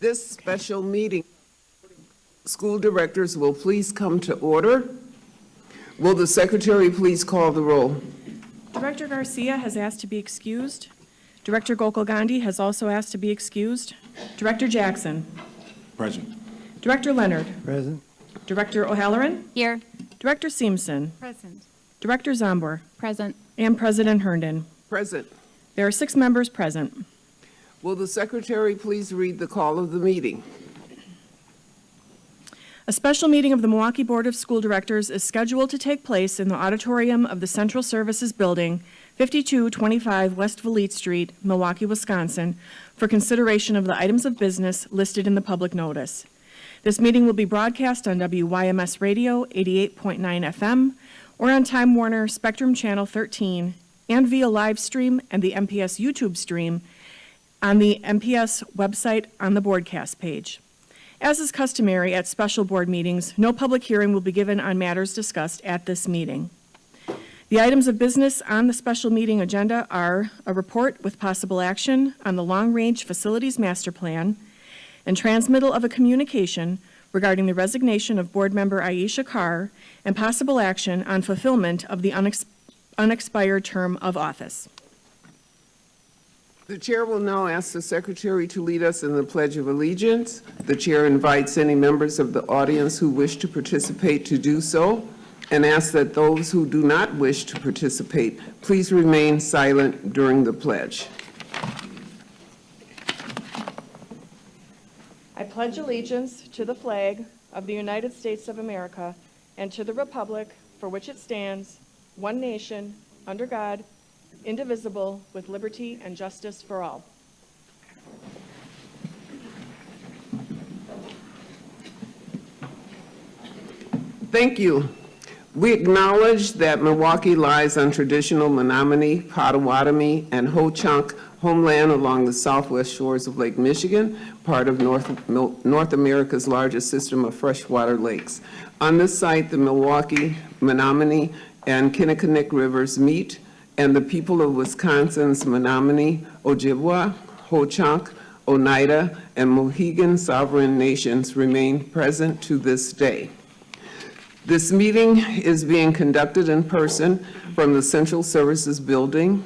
This special meeting, school directors will please come to order. Will the secretary please call the roll? Director Garcia has asked to be excused. Director Gokul Gandhi has also asked to be excused. Director Jackson. Present. Director Leonard. Present. Director O'Halloran. Here. Director Seamson. Present. Director Zombor. Present. And President Herndon. Present. There are 6 members present. Will the secretary please read the call of the meeting? A special meeting of the Milwaukee Board of School Directors is scheduled to take place in the auditorium of the Central Services Building, 5225 West Valete Street, Milwaukee, Wisconsin, for consideration of the items of business listed in the public notice. This meeting will be broadcast on WYMS Radio 88.9 FM or on Time Warner Spectrum Channel 13 and via live stream and the MPS YouTube stream on the MPS website on the broadcast page. As is customary at special board meetings, no public hearing will be given on matters discussed at this meeting. The items of business on the special meeting agenda are a report with possible action on the long-range facilities master plan and transmittal of a communication regarding the resignation of board member Aisha Carr and possible action on fulfillment of the unexpired term of office. The chair will now ask the secretary to lead us in the Pledge of Allegiance. The chair invites any members of the audience who wish to participate to do so and asks that those who do not wish to participate please remain silent during the pledge. I pledge allegiance to the flag of the United States of America and to the republic for which it stands, one nation, under God, indivisible, with liberty and justice for all. Thank you. We acknowledge that Milwaukee lies on traditional Menominee, Potawatomi, and Ho-Chunk homeland along the southwest shores of Lake Michigan, part of North America's largest system of freshwater lakes. On this site, the Milwaukee, Menominee, and Kinnickinnick rivers meet, and the people of Wisconsin's Menominee, Ojibwa, Ho-Chunk, Oneida, and Mohegan sovereign nations remain present to this day. This meeting is being conducted in person from the Central Services Building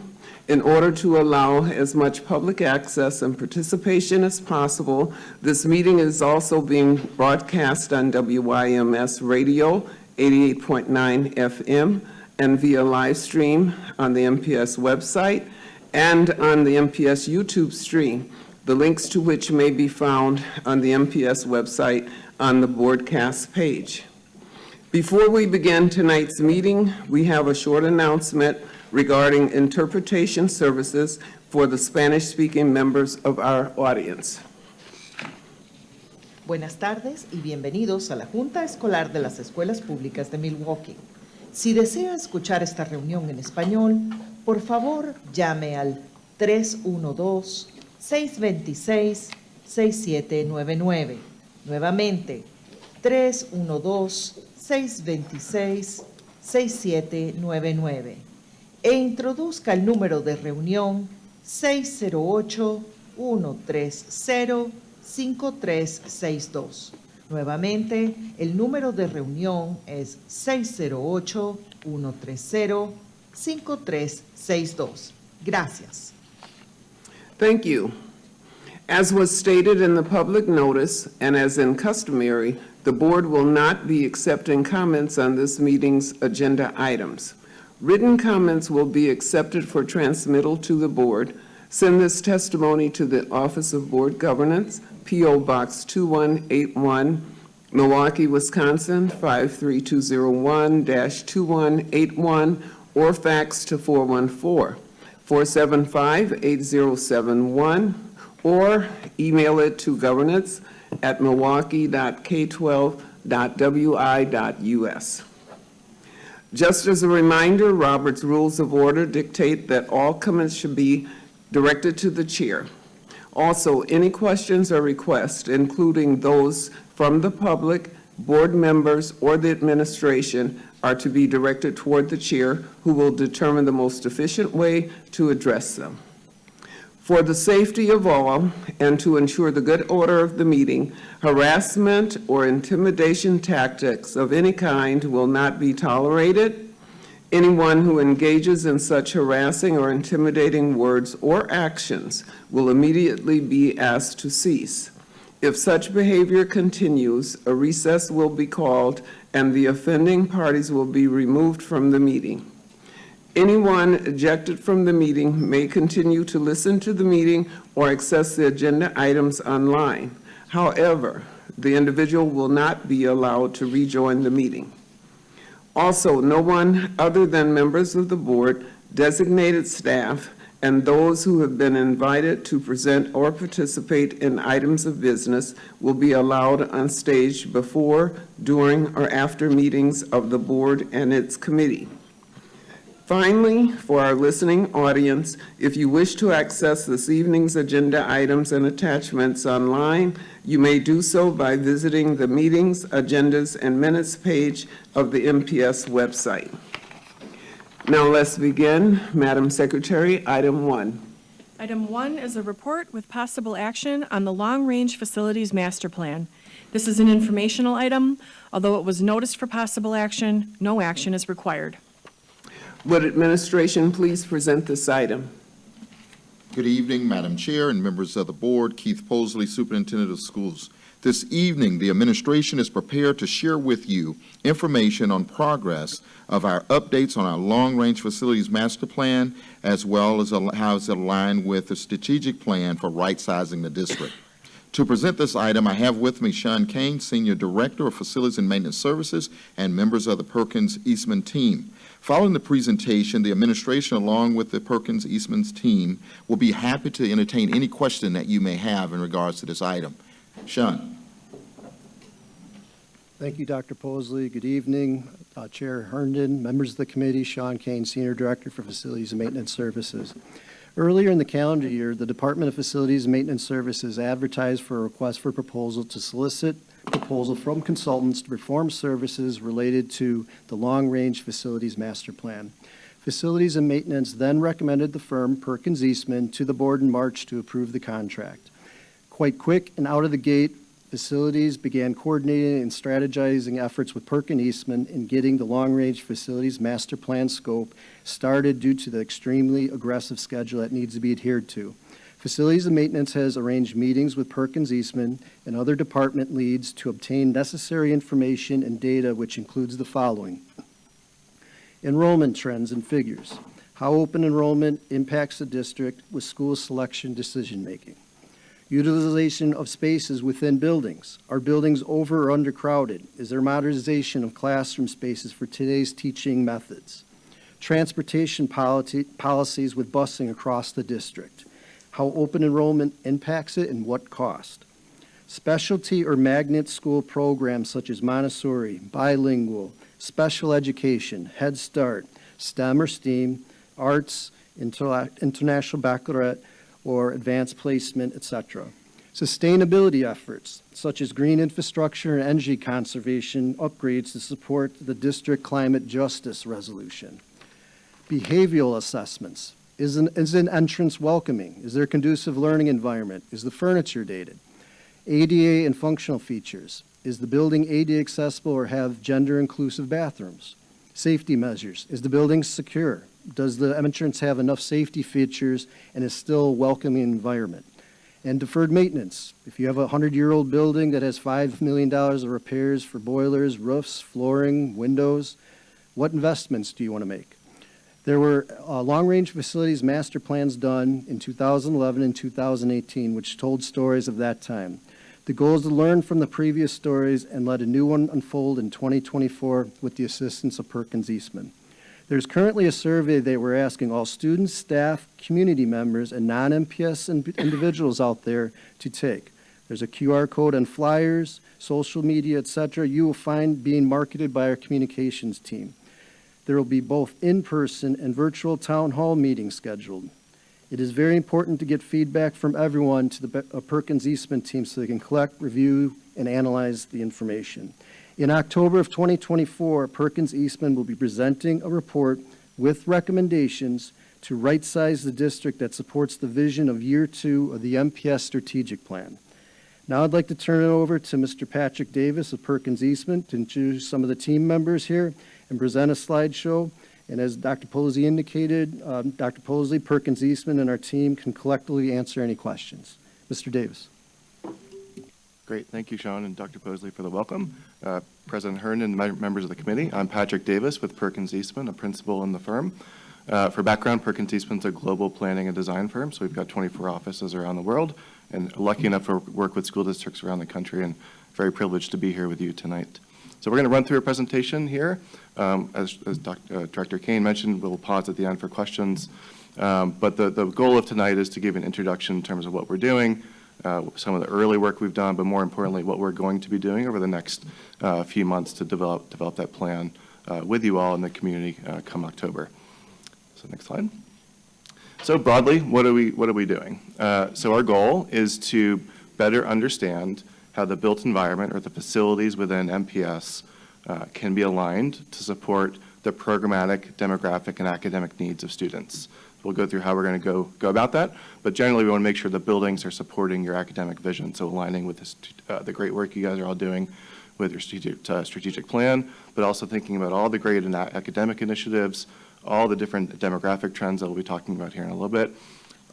in order to allow as much public access and participation as possible. This meeting is also being broadcast on WYMS Radio 88.9 FM and via live stream on the MPS website and on the MPS YouTube stream, the links to which may be found on the MPS website on the broadcast page. Before we begin tonight's meeting, we have a short announcement regarding interpretation services for the Spanish-speaking members of our audience. Buenas tardes y bienvenidos a la Junta Escolar de las Escuelas Públicas de Milwaukee. Si desea escuchar esta reunión en español, por favor llame al 312-626-6799. Nuevamente, 312-626-6799. E introduzca el número de reunión 608-130-5362. Nuevamente, el número de reunión es 608-130-5362. Gracias. Thank you. As was stated in the public notice, and as in customary, the board will not be accepting comments on this meeting's agenda items. Written comments will be accepted for transmittal to the board. Send this testimony to the Office of Board Governance, P.O. Box 2181, Milwaukee, Wisconsin 53201-2181, or fax to 414-475-8071, or email it to governance@milwaukee.k12.wi.us. Just as a reminder, Robert's Rules of Order dictate that all comments should be directed to the chair. Also, any questions or requests, including those from the public, board members, or the administration, are to be directed toward the chair, who will determine the most efficient way to address them. For the safety of all and to ensure the good order of the meeting, harassment or intimidation tactics of any kind will not be tolerated. Anyone who engages in such harassing or intimidating words or actions will immediately be asked to cease. If such behavior continues, a recess will be called and the offending parties will be removed from the meeting. Anyone ejected from the meeting may continue to listen to the meeting or access the agenda items online. However, the individual will not be allowed to rejoin the meeting. Also, no one other than members of the board, designated staff, and those who have been invited to present or participate in items of business will be allowed on stage before, during, or after meetings of the board and its committee. Finally, for our listening audience, if you wish to access this evening's agenda items and attachments online, you may do so by visiting the Meetings, Agendas, and Minutes page of the MPS website. Now let's begin. Madam Secretary, item 1. Item 1 is a report with possible action on the Long Range Facilities Master Plan. This is an informational item. Although it was noticed for possible action, no action is required. Would administration please present this item? Good evening, Madam Chair and members of the board. Keith Posley, Superintendent of Schools. This evening, the administration is prepared to share with you information on progress of our updates on our long-range facilities master plan, as well as how it's aligned with the strategic plan for right-sizing the district. To present this item, I have with me Sean Kane, Senior Director of Facilities and Maintenance Services, and members of the Perkins Eastman team. Following the presentation, the administration, along with the Perkins Eastman's team, will be happy to entertain any question that you may have in regards to this item. Sean. Thank you, Dr. Posley. Good evening, Chair Herndon, members of the committee, Sean Kane, Senior Director for Facilities and Maintenance Services. Earlier in the calendar year, the Department of Facilities and Maintenance Services advertised for a request for proposal to solicit proposal from consultants to perform services related to the Long-Range Facilities Master Plan. Facilities and Maintenance then recommended the firm, Perkins Eastman, to the board in March to approve the contract. Quite quick and out of the gate, Facilities began coordinating and strategizing efforts with Perkins Eastman in getting the Long-Range Facilities Master Plan scope started due to the extremely aggressive schedule that needs to be adhered to. Facilities and Maintenance has arranged meetings with Perkins Eastman and other department leads to obtain necessary information and data, which includes the following: enrollment trends and figures, how open enrollment impacts the district with school selection decision-making, utilization of spaces within buildings, are buildings over or undercrowded, is there modernization of classroom spaces for today's teaching methods, transportation policies with busing across the district, how open enrollment impacts it and what cost. Specialty or magnet school programs such as Montessori, bilingual, special education, Head Start, STEM or STEAM, arts, international baccalaureate, or advanced placement, etc. Sustainability efforts such as green infrastructure and energy conservation upgrades to support the district climate justice resolution. Behavioral assessments. Is an entrance welcoming? Is there a conducive learning environment? Is the furniture dated? ADA and functional features. Is the building ADA accessible or have gender-inclusive bathrooms? Safety measures. Is the building secure? Does the entrance have enough safety features and is still a welcoming environment? And deferred maintenance. If you have a 100-year-old building that has $5 million of repairs for boilers, roofs, flooring, windows, what investments do you want to make? There were long-range facilities master plans done in 2011 and 2018, which told stories of that time. The goal is to learn from the previous stories and let a new one unfold in 2024 with the assistance of Perkins Eastman. There's currently a survey that we're asking all students, staff, community members, and non-MPS individuals out there to take. There's a QR code on flyers, social media, etc. You will find being marketed by our communications team. There will be both in-person and virtual town hall meetings scheduled. It is very important to get feedback from everyone to the Perkins Eastman team so they can collect, review, and analyze the information. In October of 2024, Perkins Eastman will be presenting a report with recommendations to right-size the district that supports the vision of year 2 of the MPS strategic plan. Now I'd like to turn it over to Mr. Patrick Davis of Perkins Eastman to introduce some of the team members here and present a slideshow. And as Dr. Posey indicated, Dr. Posey, Perkins Eastman, and our team can collectively answer any questions. Mr. Davis. Great. Thank you, Sean and Dr. Posley, for the welcome. President Herndon and members of the committee, I'm Patrick Davis with Perkins Eastman, a principal in the firm. For background, Perkins Eastman's a global planning and design firm, so we've got 24 offices around the world, and lucky enough to work with school districts around the country, and very privileged to be here with you tonight. So we're going to run through a presentation here. As Director Kane mentioned, we'll pause at the end for questions. But the goal of tonight is to give an introduction in terms of what we're doing, some of the early work we've done, but more importantly, what we're going to be doing over the next few months to develop that plan with you all in the community come October. So next slide. So broadly, what are we doing? So our goal is to better understand how the built environment or the facilities within MPS can be aligned to support the programmatic, demographic, and academic needs of students. We'll go through how we're going to go about that, but generally we want to make sure the buildings are supporting your academic vision, so aligning with the great work you guys are all doing with your strategic plan, but also thinking about all the great academic initiatives, all the different demographic trends that we'll be talking about here in a little bit,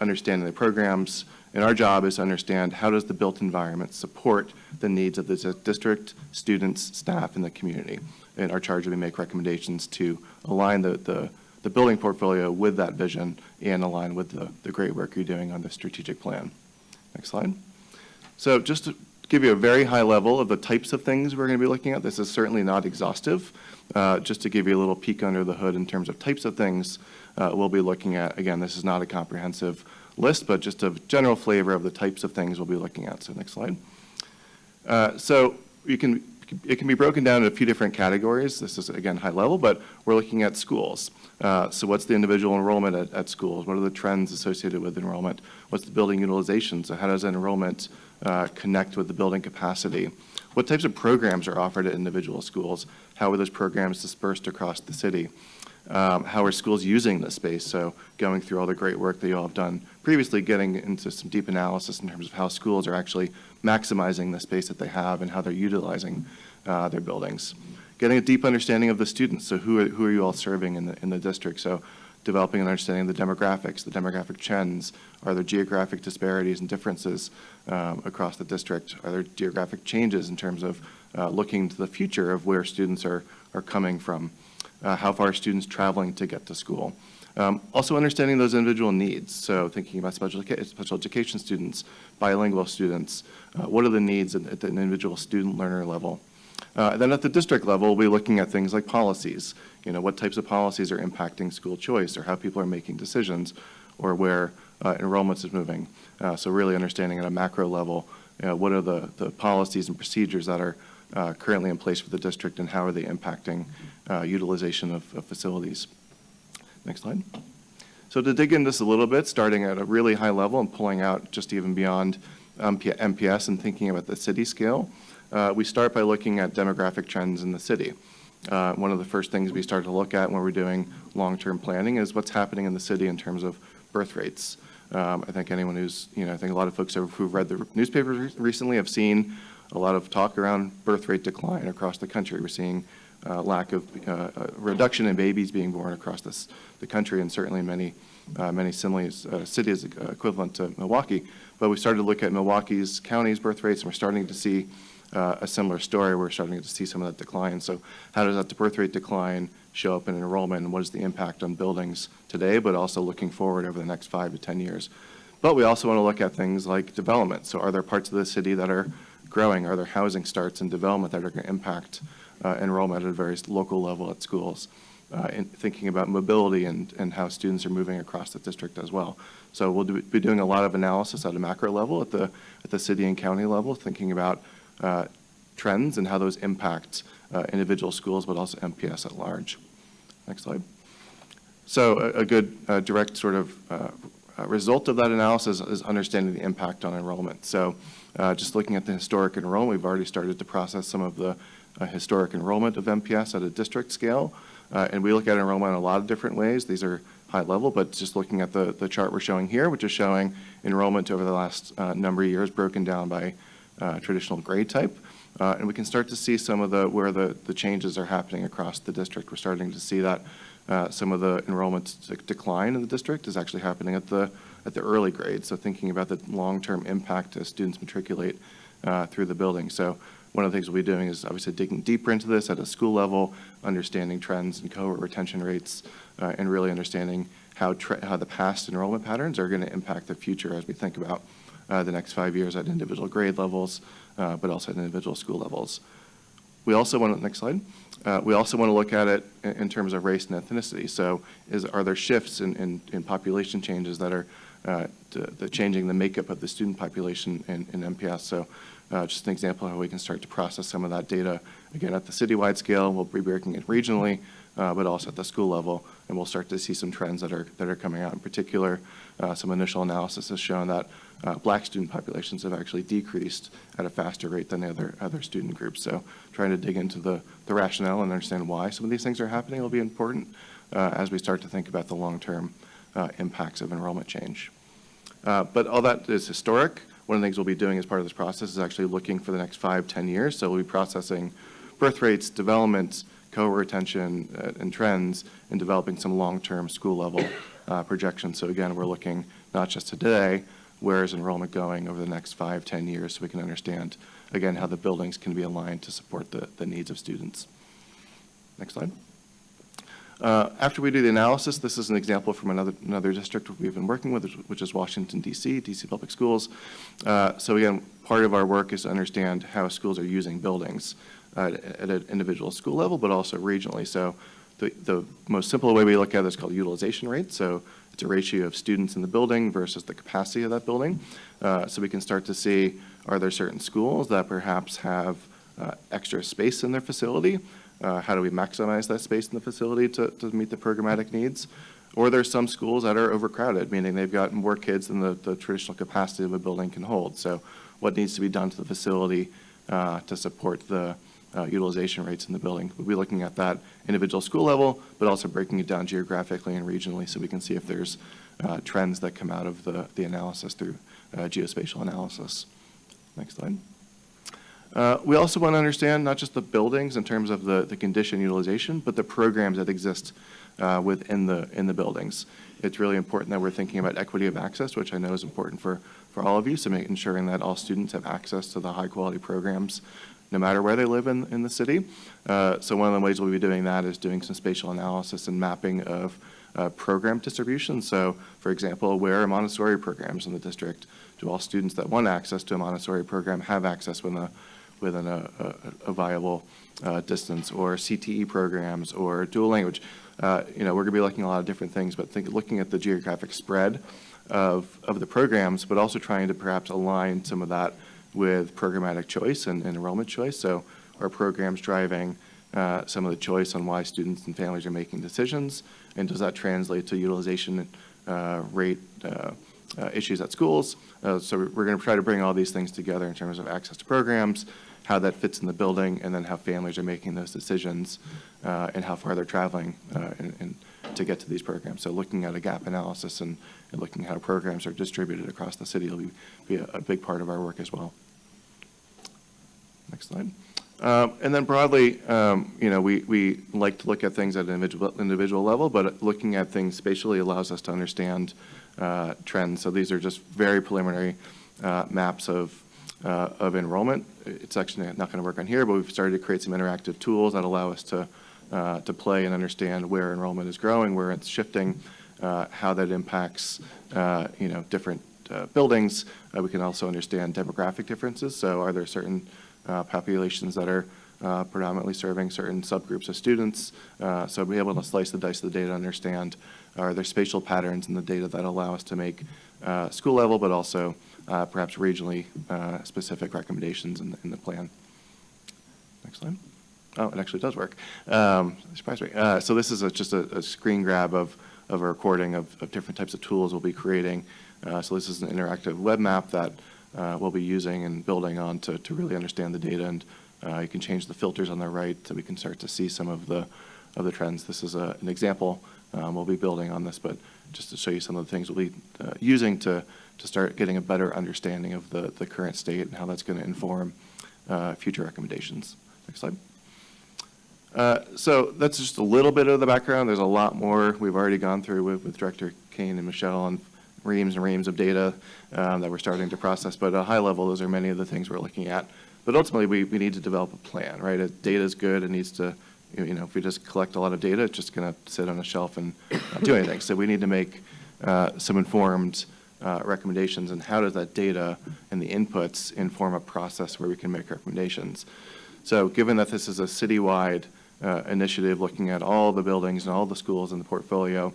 understanding the programs, and our job is to understand how does the built environment support the needs of the district, students, staff, and the community. And our charge will be make recommendations to align the building portfolio with that vision and align with the great work you're doing on the strategic plan. Next slide. So just to give you a very high level of the types of things we're going to be looking at, this is certainly not exhaustive. Just to give you a little peek under the hood in terms of types of things we'll be looking at. Again, this is not a comprehensive list, but just a general flavor of the types of things we'll be looking at. So next slide. So it can be broken down into a few different categories. This is, again, high level, but we're looking at schools. So what's the individual enrollment at schools? What are the trends associated with enrollment? What's the building utilization? So how does enrollment connect with the building capacity? What types of programs are offered at individual schools? How are those programs dispersed across the city? How are schools using this space? So going through all the great work that you all have done previously, getting into some deep analysis in terms of how schools are actually maximizing the space that they have and how they're utilizing their buildings. Getting a deep understanding of the students. So who are you all serving in the district? So developing an understanding of the demographic trends. Are there geographic disparities and differences across the district? Are there geographic changes in terms of looking to the future of where students are coming from? How far are students traveling to get to school? Also understanding those individual needs. So thinking about special education students, bilingual students, what are the needs at the individual student learner level? Then at the district level, we'll be looking at things like policies. You know, what types of policies are impacting school choice or how people are making decisions or where enrollments is moving. So really understanding at a macro level, what are the policies and procedures that are currently in place for the district and how are they impacting utilization of facilities. Next slide. So to dig into this a little bit, starting at a really high level and pulling out just even beyond MPS and thinking about the city scale, we start by looking at demographic trends in the city. One of the first things we start to look at when we're doing long-term planning is what's happening in the city in terms of birth rates. I think anyone who's, I think a lot of folks who've read the newspapers recently have seen a lot of talk around birth rate decline across the country. We're seeing lack of reduction in babies being born across the country, and certainly many cities equivalent to Milwaukee. But we started to look at Milwaukee's county's birth rates, and we're starting to see a similar story. We're starting to see some of that decline. So how does that birth rate decline show up in enrollment, and what is the impact on buildings today, but also looking forward over the next 5 to 10 years? But we also want to look at things like development. So are there parts of the city that are growing? Are there housing starts and development that are going to impact enrollment at a very local level at schools? And thinking about mobility and how students are moving across the district as well. So we'll be doing a lot of analysis at a macro level at the city and county level, thinking about trends and how those impact individual schools, but also MPS at large. Next slide. So a good direct sort of result of that analysis is understanding the impact on enrollment. So just looking at the historic enrollment, we've already started to process some of the historic enrollment of MPS at a district scale. And we look at enrollment in a lot of different ways. These are high level, but just looking at the chart we're showing here, which is showing enrollment over the last number of years broken down by traditional grade type. And we can start to see some of where the changes are happening across the district. We're starting to see that some of the enrollment decline in the district is actually happening at the early grades. So thinking about the long-term impact as students matriculate through the building. So one of the things we'll be doing is obviously digging deeper into this at a school level, understanding trends and cohort retention rates, and really understanding how the past enrollment patterns are going to impact the future as we think about the next 5 years at individual grade levels, but also at individual school levels. We also want to, next slide, we also want to look at it in terms of race and ethnicity. So are there shifts in population changes that are changing the makeup of the student population in MPS? So just an example of how we can start to process some of that data, again, at the citywide scale. We'll be breaking it regionally, but also at the school level, and we'll start to see some trends that are coming out. In particular, some initial analysis has shown that Black student populations have actually decreased at a faster rate than the other student groups. So trying to dig into the rationale and understand why some of these things are happening will be important as we start to think about the long-term impacts of enrollment change. But all that is historic. One of the things we'll be doing as part of this process is actually looking for the next 5-10 years. So we'll be processing birth rates, development, cohort retention, and trends, and developing some long-term school-level projections. So again, we're looking not just today, where is enrollment going over the next 5-10 years, so we can understand, again, how the buildings can be aligned to support the needs of students. Next slide. After we do the analysis, this is an example from another district we've been working with, which is Washington, D.C., D.C. Public Schools. So again, part of our work is to understand how schools are using buildings at an individual school level, but also regionally. So the most simple way we look at it is called utilization rate. So it's a ratio of students in the building versus the capacity of that building. So we can start to see, are there certain schools that perhaps have extra space in their facility? How do we maximize that space in the facility to meet the programmatic needs? Or there's some schools that are overcrowded, meaning they've got more kids than the traditional capacity of a building can hold. So what needs to be done to the facility to support the utilization rates in the building? We'll be looking at that individual school level, but also breaking it down geographically and regionally so we can see if there's trends that come out of the analysis through geospatial analysis. Next slide. We also want to understand not just the buildings in terms of the condition utilization, but the programs that exist within the buildings. It's really important that we're thinking about equity of access, which I know is important for all of you, so ensuring that all students have access to the high-quality programs no matter where they live in the city. So one of the ways we'll be doing that is doing some spatial analysis and mapping of program distribution. So, for example, where are Montessori programs in the district? Do all students that want access to a Montessori program have access within a viable distance, or CTE programs, or dual language? We're going to be looking at a lot of different things, but looking at the geographic spread of the programs, but also trying to perhaps align some of that with programmatic choice and enrollment choice. So are programs driving some of the choice on why students and families are making decisions, and does that translate to utilization rate issues at schools? So we're going to try to bring all these things together in terms of access to programs, how that fits in the building, and then how families are making those decisions and how far they're traveling and to get to these programs. So looking at a gap analysis and looking at how programs are distributed across the city will be a big part of our work as well. Next slide. And then broadly, we like to look at things at an individual level, but looking at things spatially allows us to understand trends. So these are just very preliminary maps of enrollment. It's actually not going to work on here, but we've started to create some interactive tools that allow us to play and understand where enrollment is growing, where it's shifting, how that impacts different buildings. We can also understand demographic differences. So are there certain populations that are predominantly serving certain subgroups of students? So be able to slice the dice of the data, understand are there spatial patterns in the data that allow us to make school level, but also perhaps regionally specific recommendations in the plan. Next slide. Oh, it actually does work. Surprise me. So this is just a screen grab of a recording of different types of tools we'll be creating. So this is an interactive web map that we'll be using and building on to really understand the data. And you can change the filters on the right so we can start to see some of the trends. This is an example we'll be building on this, but just to show you some of the things we'll be using to start getting a better understanding of the current state and how that's going to inform future recommendations. Next slide. So that's just a little bit of the background. There's a lot more we've already gone through with Director Kane and Michelle on reams and reams of data that we're starting to process. But at a high level, those are many of the things we're looking at. But ultimately, we need to develop a plan, right? Data is good. It needs to, if we just collect a lot of data, it's just going to sit on a shelf and not do anything. So we need to make some informed recommendations, and how does that data and the inputs inform a process where we can make recommendations. So given that this is a citywide initiative looking at all the buildings and all the schools in the portfolio,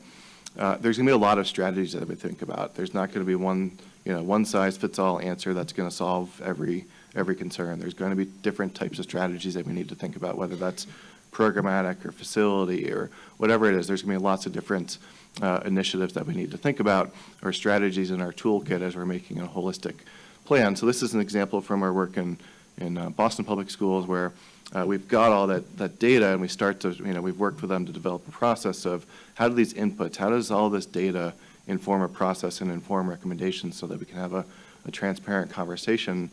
there's going to be a lot of strategies that we think about. There's not going to be one size fits all answer that's going to solve every concern. There's going to be different types of strategies that we need to think about, whether that's programmatic or facility or whatever it is. There's going to be lots of different initiatives that we need to think about, or strategies in our toolkit as we're making a holistic plan. So this is an example from our work in Boston Public Schools, where we've got all that data, and we start to, we've worked with them to develop a process of how do these inputs, how does all this data inform a process and inform recommendations, so that we can have a transparent conversation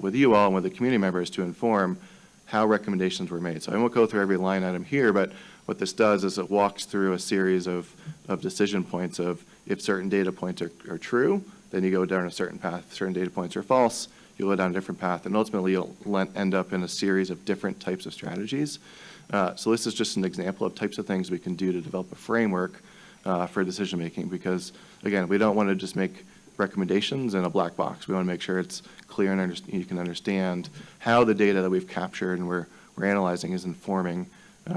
with you all and with the community members to inform how recommendations were made. So I won't go through every line item here, but what this does is it walks through a series of decision points of, if certain data points are true, then you go down a certain path. If certain data points are false, you'll go down a different path, and ultimately you'll end up in a series of different types of strategies. So this is just an example of types of things we can do to develop a framework for decision making, because again, we don't want to just make recommendations in a black box. We want to make sure it's clear and you can understand how the data that we've captured and we're analyzing is informing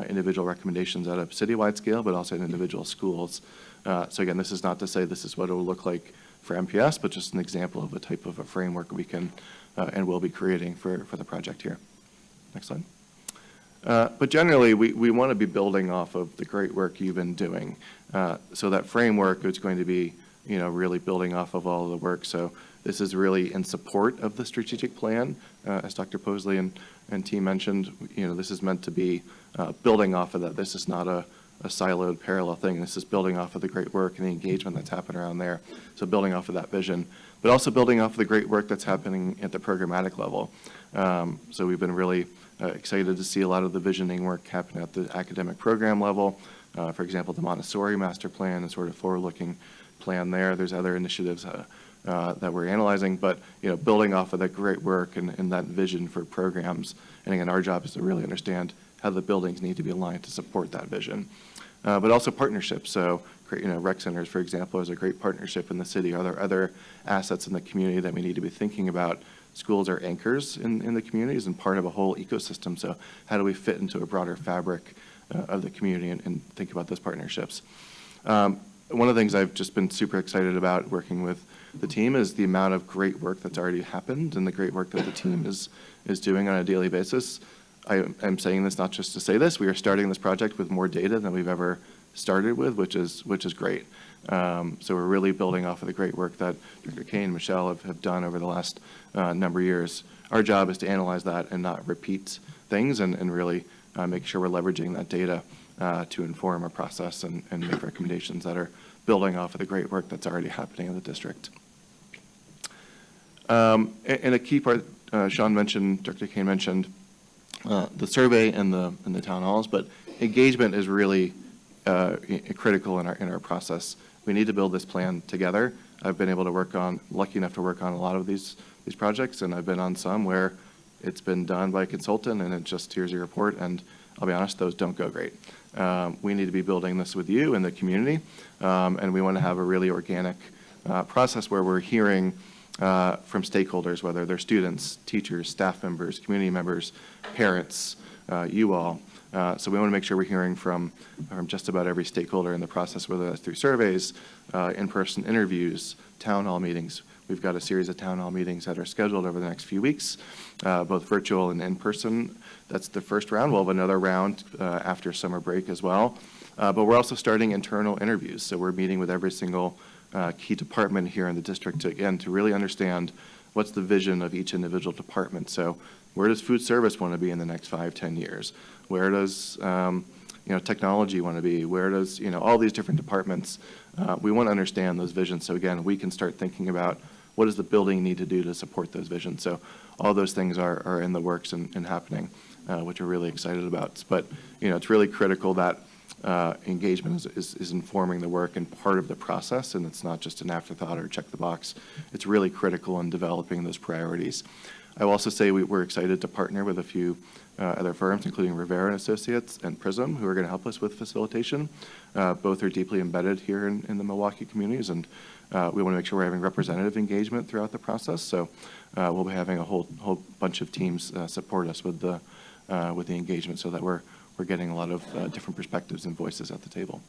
individual recommendations at a citywide scale, but also in individual schools. So again, this is not to say this is what it will look like for MPS, but just an example of a type of a framework we can and will be creating for the project here. Next slide. But generally, we want to be building off of the great work you've been doing. So that framework is going to be, really building off of all of the work. So this is really in support of the strategic plan, as Dr. Posley and team mentioned. This is meant to be building off of that. This is not a siloed parallel thing. This is building off of the great work and the engagement that's happened around there. So building off of that vision, but also building off of the great work that's happening at the programmatic level. So we've been really excited to see a lot of the visioning work happen at the academic program level. For example, the Montessori master plan is sort of forward-looking plan there. There's other initiatives that we're analyzing, but building off of that great work and that vision for programs. And again, our job is to really understand how the buildings need to be aligned to support that vision. But also partnerships. So, rec centers, for example, is a great partnership in the city. Are there other assets in the community that we need to be thinking about? Schools are anchors in the communities and part of a whole ecosystem. So how do we fit into a broader fabric of the community and think about those partnerships? One of the things I've just been super excited about working with the team is the amount of great work that's already happened and the great work that the team is doing on a daily basis. I'm saying this not just to say this. We are starting this project with more data than we've ever started with, which is great. So we're really building off of the great work that Dr. Kane and Michelle have done over the last number of years. Our job is to analyze that and not repeat things, and really make sure we're leveraging that data to inform our process and make recommendations that are building off of the great work that's already happening in the district. And a key part, Sean mentioned, Dr. Kane mentioned, the survey and the town halls, but engagement is really critical in our process. We need to build this plan together. I've been able to lucky enough to work on a lot of these projects, and I've been on some where it's been done by a consultant and it just, here's your report, and I'll be honest, those don't go great. We need to be building this with you and the community, and we want to have a really organic process where we're hearing from stakeholders, whether they're students, teachers, staff members, community members, parents, you all. So we want to make sure we're hearing from just about every stakeholder in the process, whether that's through surveys, in-person interviews, town hall meetings. We've got a series of town hall meetings that are scheduled over the next few weeks, both virtual and in-person. That's the first round. We'll have another round after summer break as well. But we're also starting internal interviews. So we're meeting with every single key department here in the district to really understand what's the vision of each individual department. So where does food service want to be in the next 5-10 years? Where does technology want to be? Where does, all these different departments, we want to understand those visions. So again, we can start thinking about what does the building need to do to support those visions. So all those things are in the works and happening, which we're really excited about. But, it's really critical that engagement is informing the work and part of the process, and it's not just an afterthought or check the box. It's really critical in developing those priorities. I will also say we're excited to partner with a few other firms, including Rivera and Associates and Prism, who are going to help us with facilitation. Both are deeply embedded here in the Milwaukee communities, and we want to make sure we're having representative engagement throughout the process. So we'll be having a whole bunch of teams support us with the engagement, so that we're getting a lot of different perspectives and voices at the table.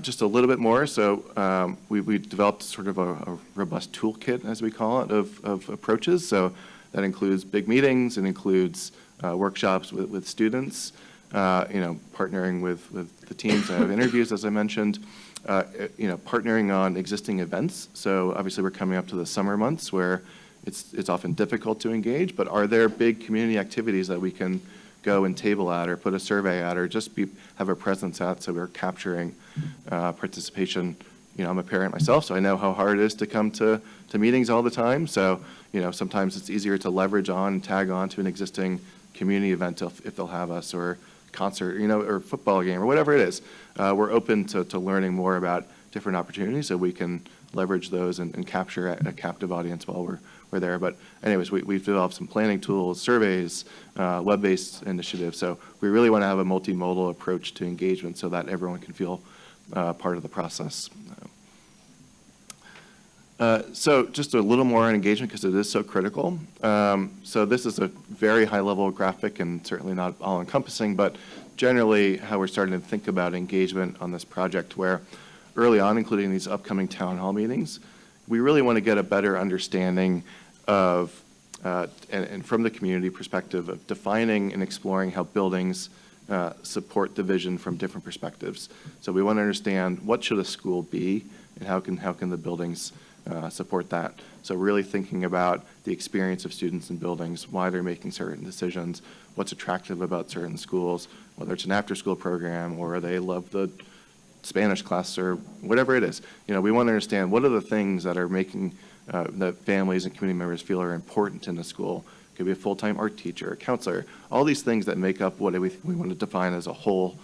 Just a little bit more. So we developed sort of a robust toolkit, as we call it, of approaches. So that includes big meetings, it includes workshops with students, partnering with the teams that have interviews, as I mentioned, partnering on existing events. So obviously we're coming up to the summer months where it's often difficult to engage, but are there big community activities that we can go and table at or put a survey at or just have a presence at, so we're capturing participation. I'm a parent myself, so I know how hard it is to come to meetings all the time. So, sometimes it's easier to leverage on and tag on to an existing community event if they'll have us, or concert, or football game, or whatever it is. We're open to learning more about different opportunities so we can leverage those and capture a captive audience while we're there. But anyways, we've developed some planning tools, surveys, web-based initiatives. So we really want to have a multimodal approach to engagement so that everyone can feel part of the process. So just a little more on engagement because it is so critical. So this is a very high-level graphic and certainly not all-encompassing, but generally how we're starting to think about engagement on this project, where early on, including these upcoming town hall meetings, we really want to get a better understanding of, and from the community perspective, of defining and exploring how buildings support the vision from different perspectives. So we want to understand what should a school be and how can the buildings support that. So really thinking about the experience of students in buildings, why they're making certain decisions, what's attractive about certain schools, whether it's an after-school program or they love the Spanish class or whatever it is. We want to understand what are the things that are making that families and community members feel are important in the school. It could be a full-time art teacher, a counselor, all these things that make up what we want to define as a whole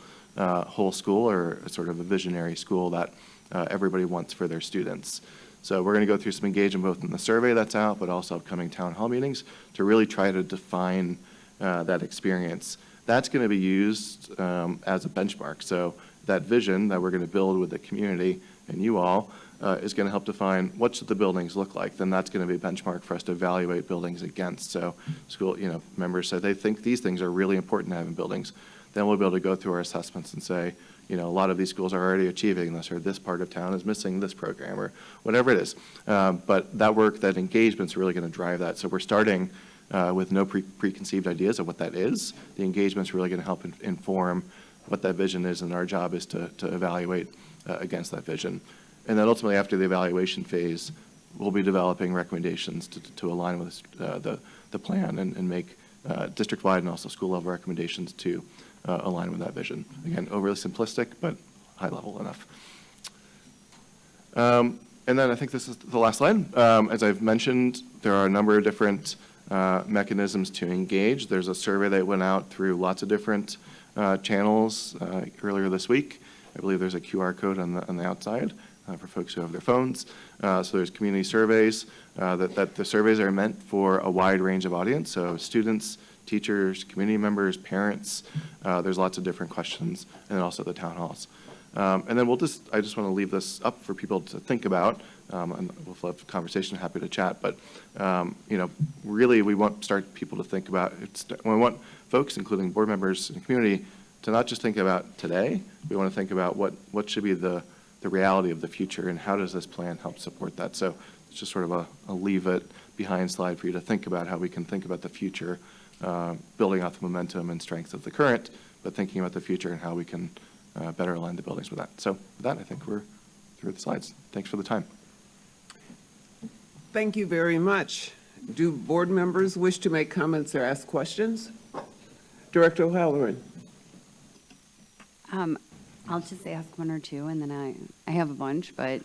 school, or a sort of a visionary school that everybody wants for their students. So we're going to go through some engagement both in the survey that's out, but also upcoming town hall meetings to really try to define that experience. That's going to be used as a benchmark. So that vision that we're going to build with the community and you all is going to help define what should the buildings look like. Then that's going to be a benchmark for us to evaluate buildings against. So school, members said they think these things are really important to have in buildings. Then we'll be able to go through our assessments and say, a lot of these schools are already achieving this, or this part of town is missing this program, or whatever it is. But that work, that engagement is really going to drive that. So we're starting with no preconceived ideas of what that is. The engagement is really going to help inform what that vision is, and our job is to evaluate against that vision. And then ultimately, after the evaluation phase, we'll be developing recommendations to align with the plan and make district-wide and also school-level recommendations to align with that vision. Again, overly simplistic, but high-level enough. And then I think this is the last slide. As I've mentioned, there are a number of different mechanisms to engage. There's a survey that went out through lots of different channels earlier this week. I believe there's a QR code on the outside for folks who have their phones. So there's community surveys. That the surveys are meant for a wide range of audience, so students, teachers, community members, parents. There's lots of different questions, and then also the town halls. And then I just want to leave this up for people to think about, and we'll have a conversation, happy to chat, but, really we want people to think about, we want folks, including board members and community, to not just think about today, we want to think about what should be the reality of the future, and how does this plan help support that. So it's just sort of a leave it behind slide for you to think about how we can think about the future, building off the momentum and strengths of the current, but thinking about the future and how we can better align the buildings with that. So with that, I think we're through the slides. Thanks for the time. Thank you very much. Do board members wish to make comments or ask questions? Director O'Halloran. I'll just ask one or two, and then I have a bunch, but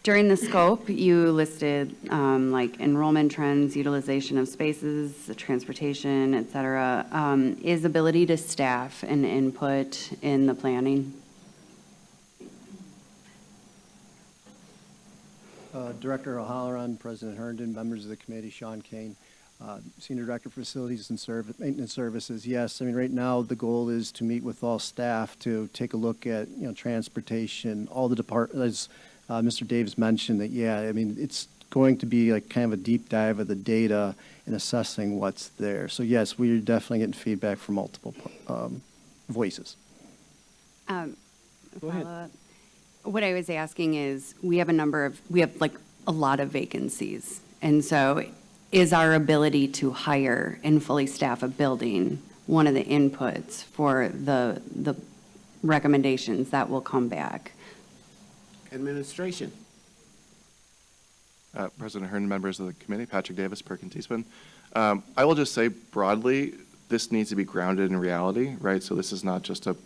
during the scope, you listed like enrollment trends, utilization of spaces, transportation, et cetera. Is ability to staff and input in the planning? Director O'Halloran, President Herndon, members of the committee, Sean Kane, Senior Director for Facilities and Maintenance Services. Yes, I mean, right now, the goal is to meet with all staff to take a look at, transportation, all the departments. Mr. Davis mentioned that, yeah, I mean, it's going to be like kind of a deep dive of the data and assessing what's there. So yes, we're definitely getting feedback from multiple voices. Go ahead. Follow-up. What I was asking is, we have like a lot of vacancies. And so is our ability to hire and fully staff a building one of the inputs for the recommendations that will come back? Administration. President Herndon, members of the committee, Patrick Davis, Perkins Eastman. I will just say broadly, this needs to be grounded in reality, right? So this is not just a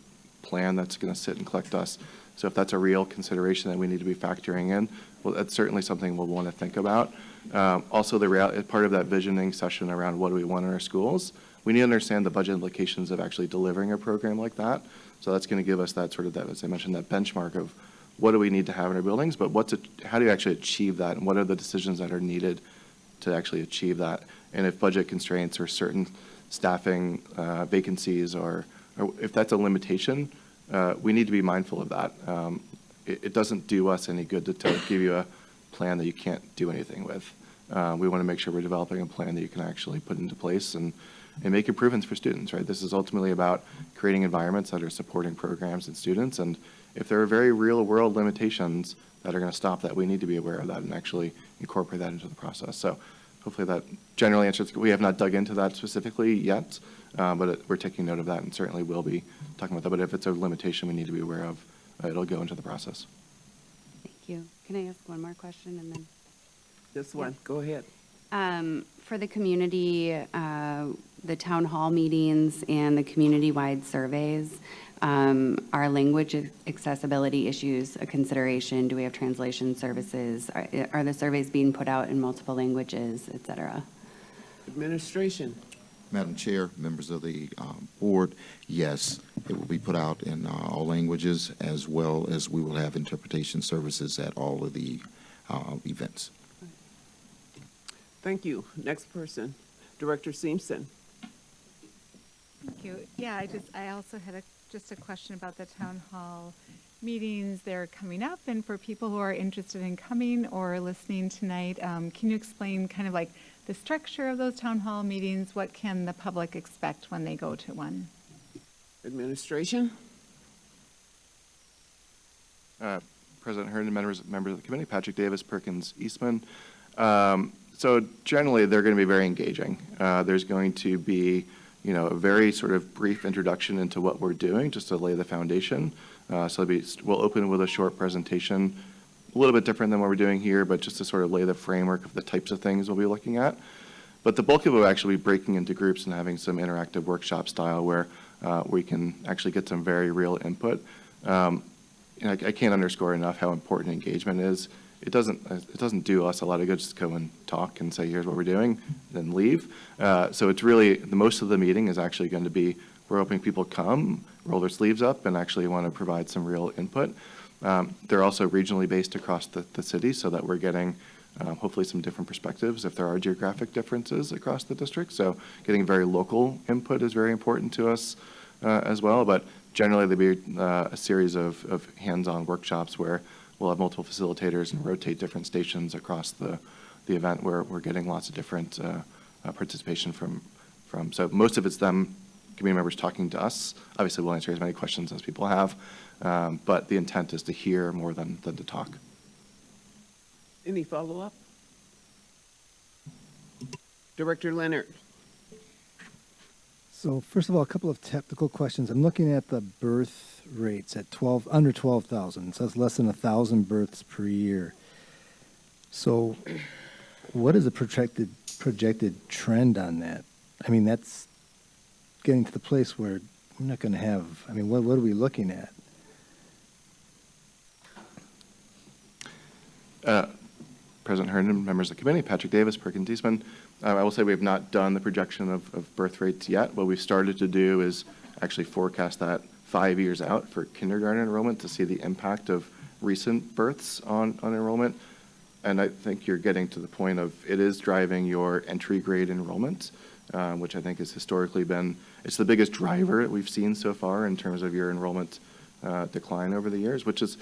plan that's going to sit and collect us. So if that's a real consideration that we need to be factoring in, well, that's certainly something we'll want to think about. Also, part of that visioning session around what do we want in our schools, we need to understand the budget implications of actually delivering a program like that. So that's going to give us that sort of, as I mentioned, that benchmark of what do we need to have in our buildings, but how do you actually achieve that, and what are the decisions that are needed to actually achieve that? And if budget constraints or certain staffing vacancies, or if that's a limitation, we need to be mindful of that. It doesn't do us any good to give you a plan that you can't do anything with. We want to make sure we're developing a plan that you can actually put into place and make improvements for students, right? This is ultimately about creating environments that are supporting programs and students, and if there are very real-world limitations that are going to stop that, we need to be aware of that and actually incorporate that into the process. So hopefully that generally answers. We have not dug into that specifically yet, but we're taking note of that and certainly will be talking about that. But if it's a limitation we need to be aware of, it'll go into the process. Thank you. Can I ask one more question and then? This one, go ahead. For the community, the town hall meetings and the community-wide surveys, are language accessibility issues a consideration? Do we have translation services? Are the surveys being put out in multiple languages, et cetera? Administration. Madam Chair, members of the board, yes, it will be put out in all languages, as well as we will have interpretation services at all of the events. Thank you. Next person, Director Simpson. Thank you. Yeah, I also had just a question about the town hall meetings. They're coming up, and for people who are interested in coming or listening tonight, can you explain kind of like the structure of those town hall meetings? What can the public expect when they go to one? Administration. President Herndon, members of the committee, Patrick Davis, Perkins Eastman. So generally, they're going to be very engaging. There's going to be, a very sort of brief introduction into what we're doing, just to lay the foundation. So we'll open with a short presentation, a little bit different than what we're doing here, but just to sort of lay the framework of the types of things we'll be looking at. But the bulk of it will actually be breaking into groups and having some interactive workshop style where we can actually get some very real input. I can't underscore enough how important engagement is. It doesn't do us a lot of good just to go and talk and say, here's what we're doing, then leave. So it's really, the most of the meeting is actually going to be, we're hoping people come, roll their sleeves up, and actually want to provide some real input. They're also regionally based across the city, so that we're getting hopefully some different perspectives if there are geographic differences across the district. So getting very local input is very important to us as well. But generally, there'll be a series of hands-on workshops where we'll have multiple facilitators and rotate different stations across the event, where we're getting lots of different participation from. So most of it's them, community members, talking to us. Obviously, we'll answer as many questions as people have, but the intent is to hear more than to talk. Any follow-up? Director Leonard. So first of all, a couple of technical questions. I'm looking at the birth rates at under 12,000. It says less than 1,000 births per year. So what is the projected trend on that? I mean, that's getting to the place where we're not going to have, I mean, what are we looking at? President Herndon, members of the committee, Patrick Davis, Perkins Eastman. I will say we have not done the projection of birth rates yet. What we've started to do is actually forecast that 5 years out for kindergarten enrollment to see the impact of recent births on enrollment. And I think you're getting to the point of it is driving your entry grade enrollment, which I think has historically been, it's the biggest driver that we've seen so far in terms of your enrollment decline over the years, which is,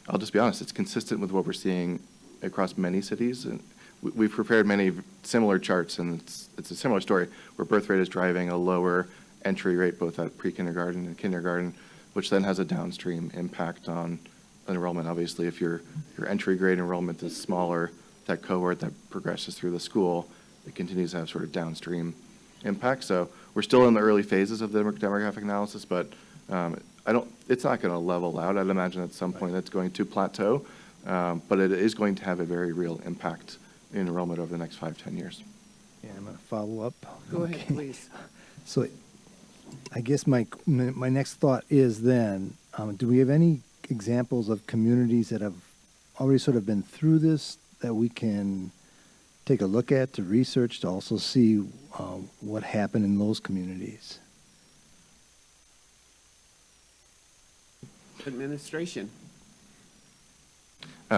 I'll just be honest, it's consistent with what we're seeing across many cities. And we've prepared many similar charts, and it's a similar story where birth rate is driving a lower entry rate both at pre-kindergarten and kindergarten, which then has a downstream impact on enrollment. Obviously, if your entry grade enrollment is smaller, that cohort that progresses through the school, it continues to have sort of downstream impact. So we're still in the early phases of the demographic analysis, but it's not going to level out. I'd imagine at some point it's going to plateau, but it is going to have a very real impact in enrollment over the next 5-10 years. Yeah, I'm going to follow up. Go ahead, Okay. please. So I guess my next thought is then, do we have any examples of communities that have already sort of been through this that we can take a look at, to research, to also see what happened in those communities? Administration.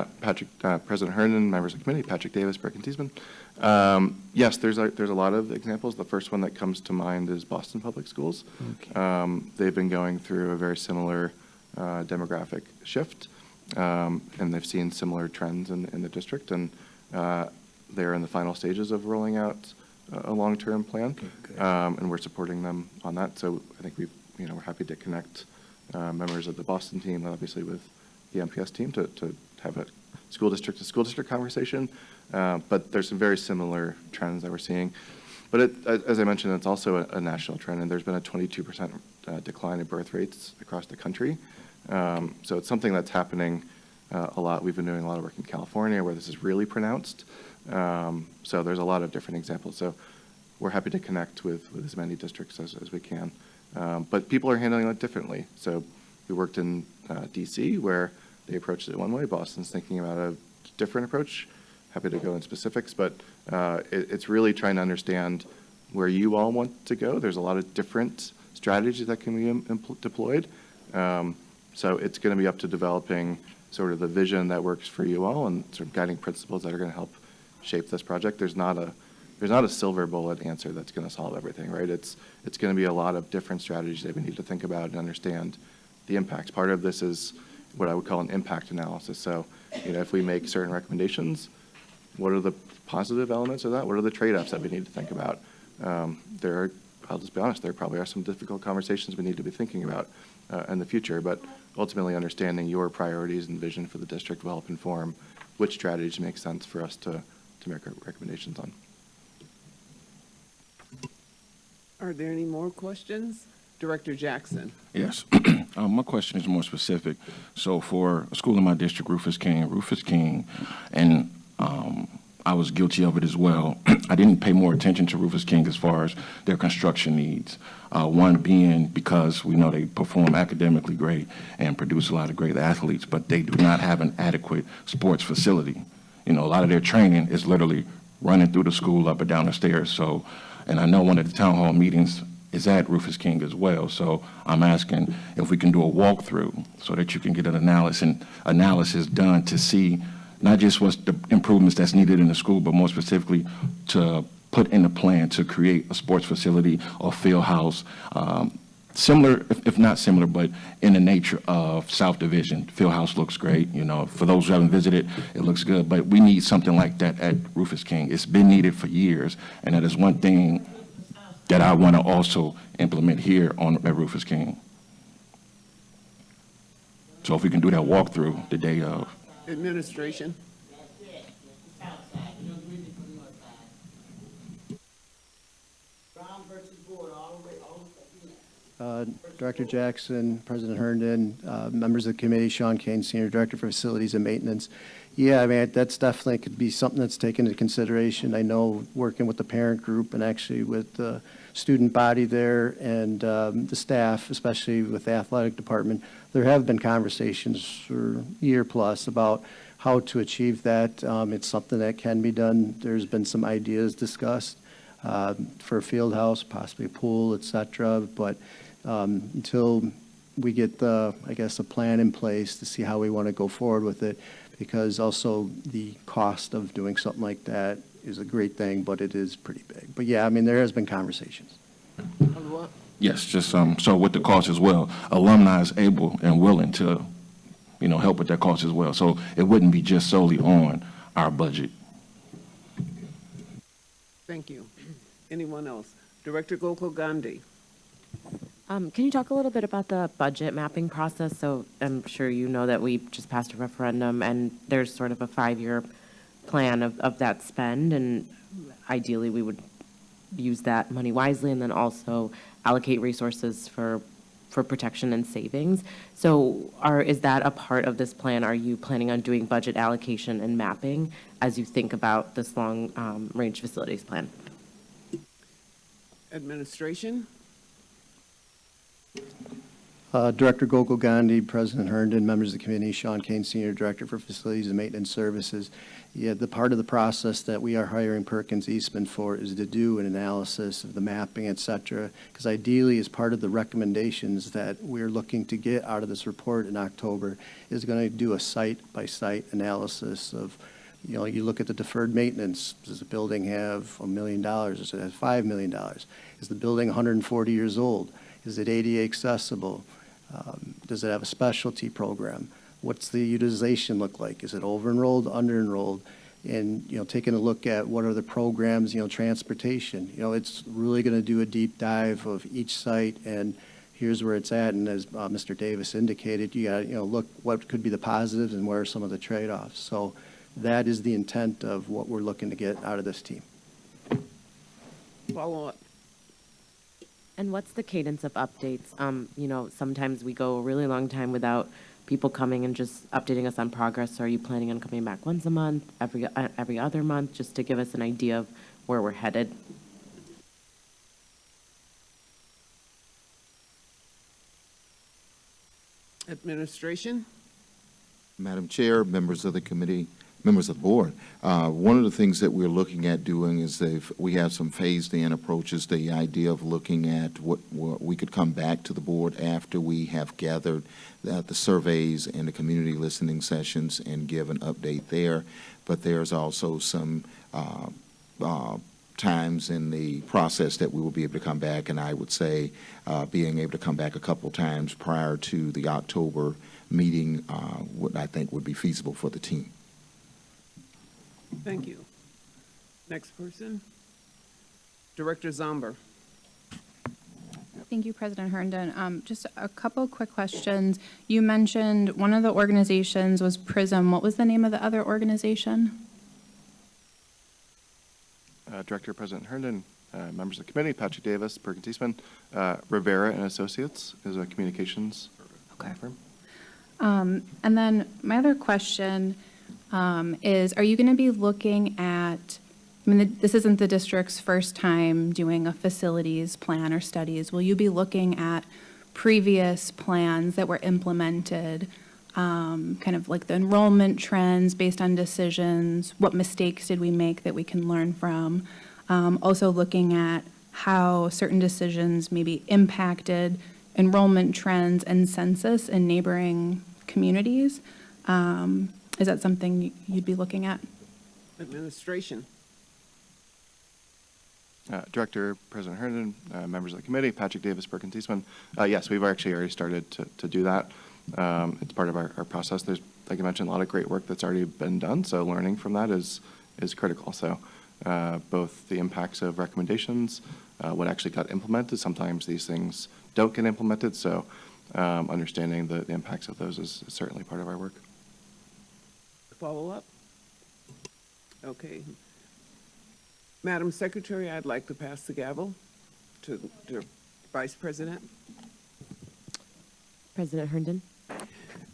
President Herndon, members of the committee, Patrick Davis, Perkins Eastman. Yes, there's a lot of examples. The first one that comes to mind is Boston Public Schools. Okay. They've been going through a very similar demographic shift, and they've seen similar trends in the district, and they're in the final stages of rolling out a long-term plan, Okay, good. and we're supporting them on that. So I think we're happy to connect members of the Boston team, and obviously with the MPS team, to have a school district to school district conversation. But there's some very similar trends that we're seeing. But as I mentioned, it's also a national trend, and there's been a 22% decline in birth rates across the country. So it's something that's happening a lot. We've been doing a lot of work in California where this is really pronounced. So there's a lot of different examples. So we're happy to connect with as many districts as we can. But people are handling it differently. So we worked in DC where they approached it one way. Boston's thinking about a different approach. Happy to go in specifics, but it's really trying to understand where you all want to go. There's a lot of different strategies that can be deployed. So it's going to be up to developing sort of the vision that works for you all and sort of guiding principles that are going to help shape this project. There's not a silver bullet answer that's going to solve everything, right? It's going to be a lot of different strategies that we need to think about and understand the impacts. Part of this is what I would call an impact analysis. So, if we make certain recommendations, what are the positive elements of that? What are the trade-offs that we need to think about? I'll just be honest, there probably are some difficult conversations we need to be thinking about in the future, but ultimately understanding your priorities and vision for the district will help inform which strategies make sense for us to make recommendations on. Are there any more questions? Director Jackson. Yes. My question is more specific. So for a school in my district, Rufus King, and I was guilty of it as well. I didn't pay more attention to Rufus King as far as their construction needs. One being because we know they perform academically great and produce a lot of great athletes, but they do not have an adequate sports facility. A lot of their training is literally running through the school up and down the stairs. So, and I know one of the town hall meetings is at Rufus King as well. So I'm asking if we can do a walkthrough so that you can get an analysis done to see not just what's the improvements that's needed in the school, but more specifically to put in a plan to create a sports facility or field house, similar, if not similar, but in the nature of South Division. Field house looks great. For those who haven't visited, it looks good, but we need something like that at Rufus King. It's been needed for years, and that is one thing that I want to also implement here at Rufus King. So if we can do that walkthrough the day of. Administration. Director Jackson, President Herndon, members of the committee, Sean Kane, Senior Director for Facilities and Maintenance. Yeah, I mean, that's definitely could be something that's taken into consideration. I know working with the parent group and actually with the student body there and the staff, especially with the athletic department, there have been conversations for a year plus about how to achieve that. It's something that can be done. There's been some ideas discussed for a field house, possibly a pool, et cetera, but until we get the, I guess, a plan in place to see how we want to go forward with it, because also the cost of doing something like that is a great thing, but it is pretty big. But yeah, I mean, there has been conversations. Yes, just so with the cost as well, alumni is able and willing to, help with that cost as well. So it wouldn't be just solely on our budget. Thank you. Anyone else? Director Gokul Gandhi. Can you talk a little bit about the budget mapping process? So I'm sure you know that we just passed a referendum and there's sort of a 5-year plan of that spend, and ideally we would use that money wisely and then also allocate resources for protection and savings. So is that a part of this plan? Are you planning on doing budget allocation and mapping as you think about this long range facilities plan? Administration. Director Gokul Gandhi, President Herndon, members of the committee, Sean Kane, Senior Director for Facilities and Maintenance Services. Yeah, the part of the process that we are hiring Perkins Eastman for is to do an analysis of the mapping, et cetera, because ideally, as part of the recommendations that we're looking to get out of this report in October, is going to do a site-by-site analysis of, you look at the deferred maintenance. Does the building have $1 million? Does it have $5 million? Is the building 140 years old? Is it ADA accessible? Does it have a specialty program? What's the utilization look like? Is it over-enrolled, under-enrolled? And, taking a look at what are the programs, transportation. It's really going to do a deep dive of each site, and here's where it's at. And as Mr. Davis indicated, you got to, look what could be the positives and where are some of the trade-offs. So that is the intent of what we're looking to get out of this team. Follow up. And what's the cadence of updates? Sometimes we go a really long time without people coming and just updating us on progress. So are you planning on coming back once a month, every other month, just to give us an idea of where we're headed? Administration. Madam Chair, members of the committee, members of the board, one of the things that we're looking at doing is we have some phased-in approaches. The idea of looking at what we could come back to the board after we have gathered the surveys and the community listening sessions and give an update there. But there's also some times in the process that we will be able to come back, and I would say being able to come back a couple times prior to the October meeting, what I think would be feasible for the team. Thank you. Next person. Director Zomber. Thank you, President Herndon. Just a couple quick questions. You mentioned one of the organizations was PRISM. What was the name of the other organization? Director, President Herndon, members of the committee, Patrick Davis, Perkins Eastman, Rivera and Associates is a communications firm. And then my other question is, are you going to be looking at, this isn't the district's first time doing a facilities plan or studies. Will you be looking at previous plans that were implemented, kind of like the enrollment trends based on decisions? What mistakes did we make that we can learn from? Also looking at how certain decisions maybe impacted enrollment trends and census in neighboring communities. Is that something you'd be looking at? Administration. Director, President Herndon, members of the committee, Patrick Davis, Perkins Eastman. Yes, we've actually already started to do that. It's part of our process. There's, like I mentioned, a lot of great work that's already been done, so learning from that is critical. So both the impacts of recommendations, what actually got implemented, sometimes these things don't get implemented, so understanding the impacts of those is certainly part of our work. Follow up? Okay. Madam Secretary, I'd like to pass the gavel to Vice President. President Herndon?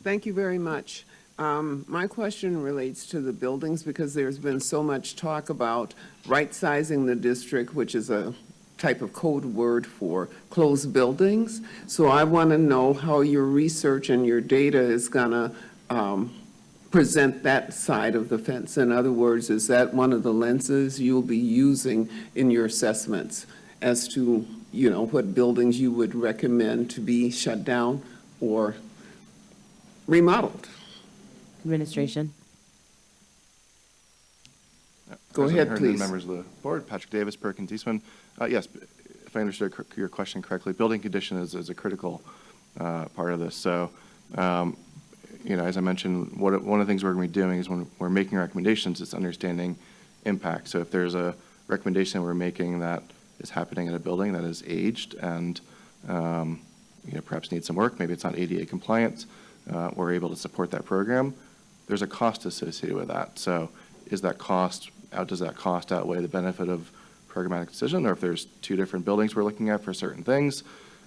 Thank you very much. My question relates to the buildings because there's been so much talk about right-sizing the district, which is a type of code word for closed buildings. So I want to know how your research and your data is going to present that side of the fence. In other words, is that one of the lenses you'll be using in your assessments as to, what buildings you would recommend to be shut down or remodeled? Administration. Go President ahead, Herndon, please. Members of the board, Patrick Davis, Perkins Eastman. Yes, if I understood your question correctly, building condition is a critical part of this. So, as I mentioned, one of the things we're going to be doing is when we're making recommendations, it's understanding impact. So if there's a recommendation we're making that is happening in a building that is aged and perhaps needs some work, maybe it's not ADA compliant, we're able to support that program. There's a cost associated with that. So does that cost outweigh the benefit of programmatic decision? Or if there's two different buildings we're looking at for certain things,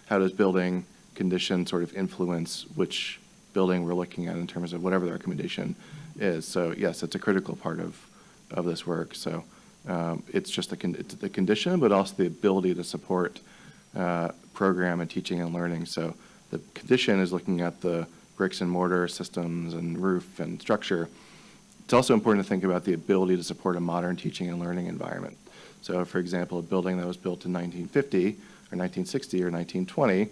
how does building condition sort of influence which building we're looking at in terms of whatever the recommendation is? So yes, it's a critical part of this work. So it's just the condition, but also the ability to support program and teaching and learning. So the condition is looking at the bricks and mortar systems and roof and structure. It's also important to think about the ability to support a modern teaching and learning environment. So for example, a building that was built in 1950 or 1960 or 1920,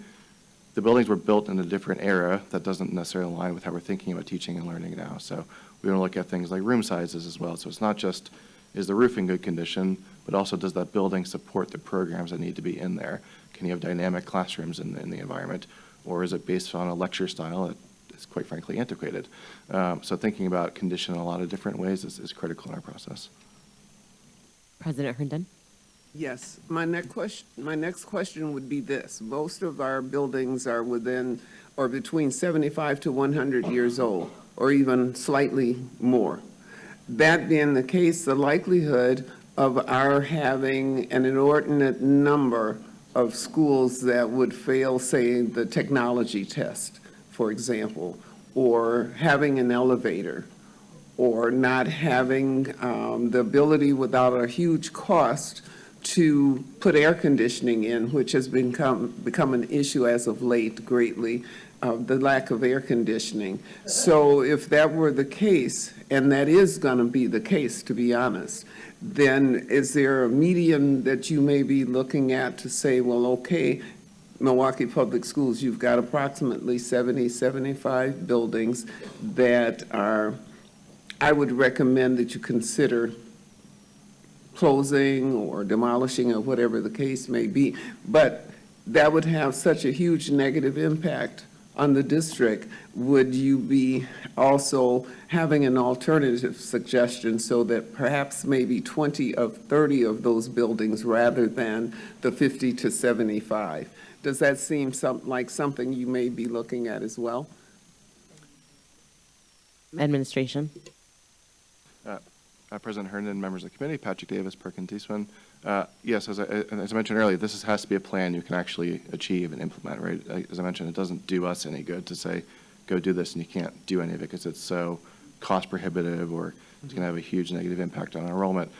the buildings were built in a different era that doesn't necessarily align with how we're thinking about teaching and learning now. So we want to look at things like room sizes as well. So it's not just, is the roof in good condition, but also does that building support the programs that need to be in there? Can you have dynamic classrooms in the environment? Or is it based on a lecture style that is quite frankly antiquated? So thinking about condition in a lot of different ways is critical in our process. President Herndon. Yes, my next question would be this. Most of our buildings are within or between 75 to 100 years old, or even slightly more. That being the case, the likelihood of our having an inordinate number of schools that would fail, say, the technology test, for example, or having an elevator, or not having the ability without a huge cost to put air conditioning in, which has become an issue as of late greatly, the lack of air conditioning. So if that were the case, and that is going to be the case, to be honest, then is there a median that you may be looking at to say, well, okay, Milwaukee Public Schools, you've got approximately 70, 75 buildings that are, I would recommend that you consider closing or demolishing or whatever the case may be. But that would have such a huge negative impact on the district. Would you be also having an alternative suggestion so that perhaps maybe 20 of 30 of those buildings rather than the 50 to 75? Does that seem like something you may be looking at as well? Administration. President Herndon, members of the committee, Patrick Davis, Perkins Eastman. Yes, as I mentioned earlier, this has to be a plan you can actually achieve and implement, right? As I mentioned, it doesn't do us any good to say, go do this, and you can't do any of it because it's so cost prohibitive or it's going to have a huge negative impact on enrollment.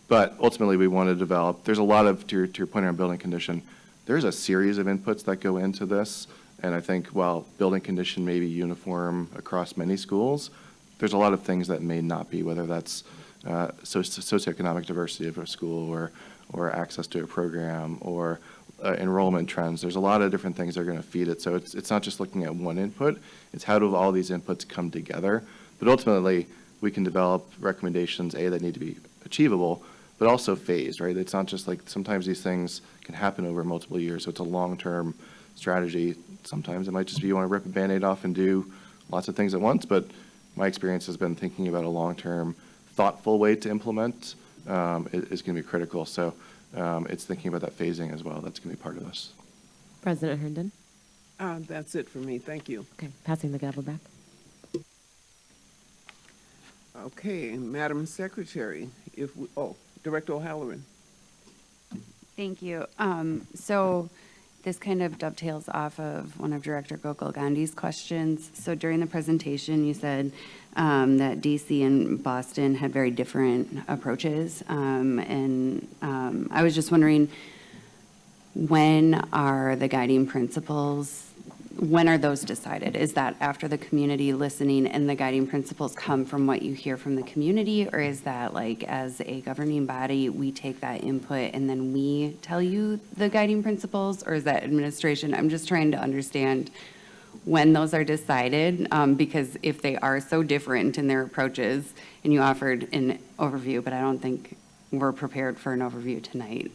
But ultimately, we want to develop, there's a lot of, to your point on building condition, there's a series of inputs that go into this. And I think while building condition may be uniform across many schools, there's a lot of things that may not be, whether that's socioeconomic diversity of a school or access to a program or enrollment trends. There's a lot of different things that are going to feed it. So it's not just looking at one input. It's how do all these inputs come together. But ultimately, we can develop recommendations, that need to be achievable, but also phased, right? It's not just like sometimes these things can happen over multiple years. So it's a long-term strategy. Sometimes it might just be you want to rip a Band-Aid off and do lots of things at once. But my experience has been thinking about a long-term thoughtful way to implement is going to be critical. So it's thinking about that phasing as well. That's going to be part of this. President Herndon. That's it for me. Thank you. Okay, passing the gavel back. Okay, Madam Secretary, Director O'Halloran. Thank you. So This kind of dovetails off of one of Director Gokul Gandhi's questions. So during the presentation, you said that DC and Boston had very different approaches. I was just wondering, when are the guiding principles, when are those decided? Is that after the community listening and the guiding principles come from what you hear from the community? Or is that like, as a governing body, we take that input and then we tell you the guiding principles? Or is that administration? I'm just trying to understand when those are decided, because if they are so different in their approaches, and you offered an overview, but I don't think we're prepared for an overview tonight,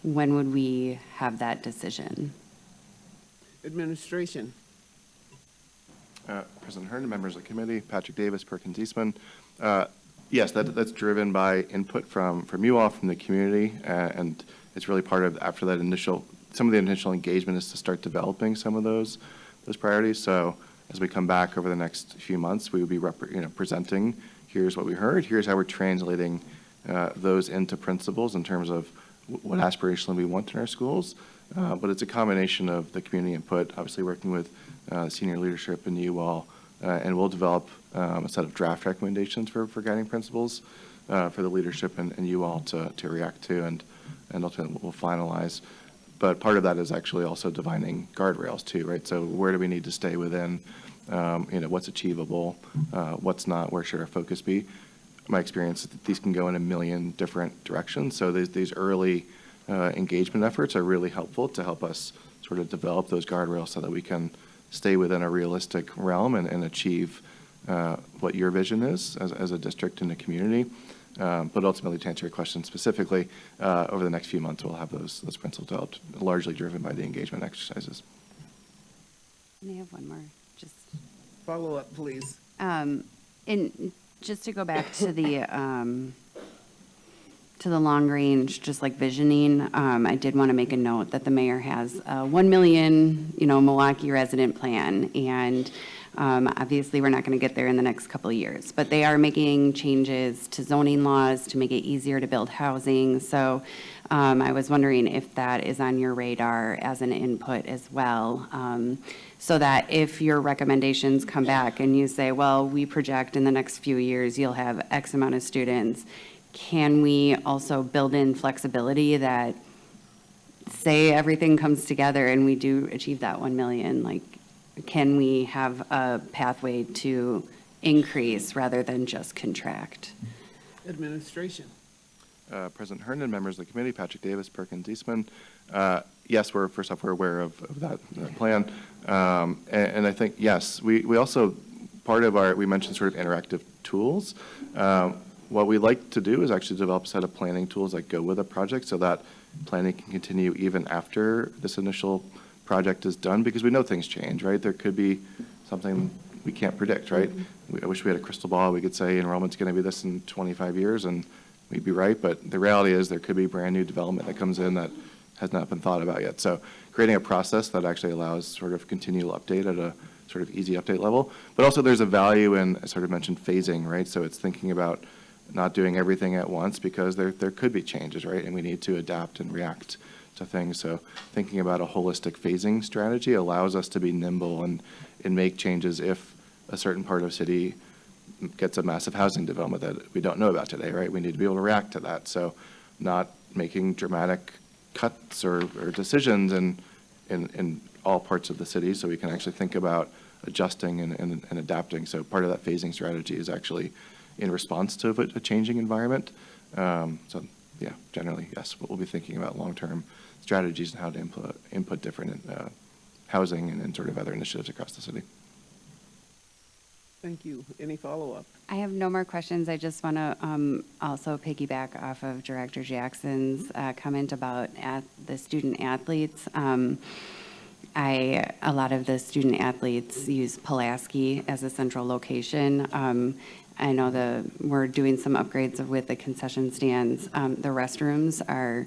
when would we have that decision? Administration. President Herndon, members of the committee, Patrick Davis, Perkins Eastman. Yes, that's driven by input from you all, from the community, and it's really part of, after that some of the initial engagement is to start developing some of those priorities. So as we come back over the next few months, we would be presenting, here's what we heard, here's how we're translating those into principles in terms of what aspirationally we want in our schools. But it's a combination of the community input, obviously working with senior leadership and you all, and we'll develop a set of draft recommendations for guiding principles for the leadership and you all to react to, and ultimately we'll finalize. But part of that is actually also defining guardrails too, right? So where do we need to stay within, what's achievable, what's not, where should our focus be? My experience is that these can go in a million different directions. So these early engagement efforts are really helpful to help us sort of develop those guardrails so that we can stay within a realistic realm and achieve what your vision is as a district and a community. But ultimately, to answer your question specifically, over the next few months, we'll have those principles developed, largely driven by the engagement exercises. And I have one more, just. Follow up, please. And just to go back to the long range, just like visioning, I did want to make a note that the mayor has a 1 million, Milwaukee resident plan, and obviously we're not going to get there in the next couple of years, but they are making changes to zoning laws to make it easier to build housing. So I was wondering if that is on your radar as an input as well, so that if your recommendations come back and you say, well, we project in the next few years you'll have X amount of students, can we also build in flexibility that, say everything comes together and we do achieve that 1 million, like, can we have a pathway to increase rather than just contract? Administration. President Herndon, members of the committee, Patrick Davis, Perkins Eastman. Yes, we're aware of that plan. And I think, yes, we also, we mentioned sort of interactive tools. What we like to do is actually develop a set of planning tools that go with a project so that planning can continue even after this initial project is done, because we know things change, right? There could be something we can't predict, right? I wish we had a crystal ball. We could say enrollment's going to be this in 25 years, and we'd be right. But the reality is there could be brand new development that comes in that has not been thought about yet. So creating a process that actually allows sort of continual update at a sort of easy update level. But also there's a value in, I sort of mentioned phasing, right? So it's thinking about not doing everything at once, because there could be changes, right? And we need to adapt and react to things. So thinking about a holistic phasing strategy allows us to be nimble and make changes if a certain part of city gets a massive housing development that we don't know about today, right? We need to be able to react to that. So not making dramatic cuts or decisions in all parts of the city, so we can actually think about adjusting and adapting. So part of that phasing strategy is actually in response to a changing environment. So yeah, generally, yes, we'll be thinking about long-term strategies and how to input different housing and sort of other initiatives across the city. Thank you. Any follow-up? I have no more questions. I just want to also piggyback off of Director Jackson's comment about the student athletes. A lot of the student athletes use Pulaski as a central location. I know we're doing some upgrades with the concession stands. The restrooms are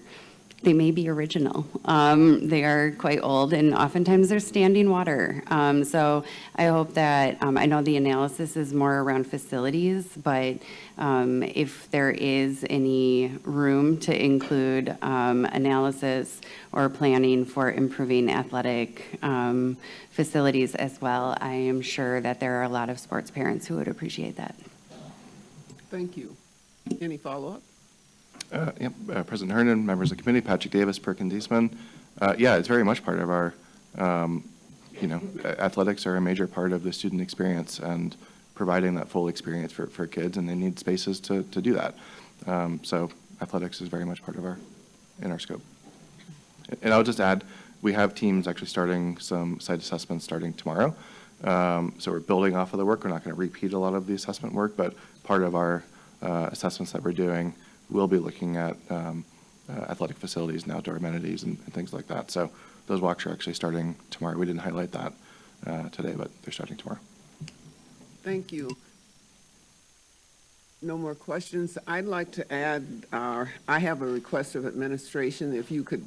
they may be original. They are quite old, and oftentimes they're standing water. So I hope that, I know the analysis is more around facilities, but if there is any room to include analysis or planning for improving athletic facilities as well, I am sure that there are a lot of sports parents who would appreciate that. Thank you. Any follow-up? President Hernan, members of the committee, Patrick Davis, Perkins Eastman. Yeah, it's very much part of our, athletics are a major part of the student experience and providing that full experience for kids, and they need spaces to do that. So athletics is very much part of in our scope. And I'll just add, we have teams actually starting some site assessments starting tomorrow. So we're building off of the work. We're not going to repeat a lot of the assessment work, but part of our assessments that we're doing will be looking at athletic facilities and outdoor amenities and things like that. So those walks are actually starting tomorrow. We didn't highlight that today, but they're starting tomorrow. Thank you. No more questions. I'd like to add, I have a request of administration. If you could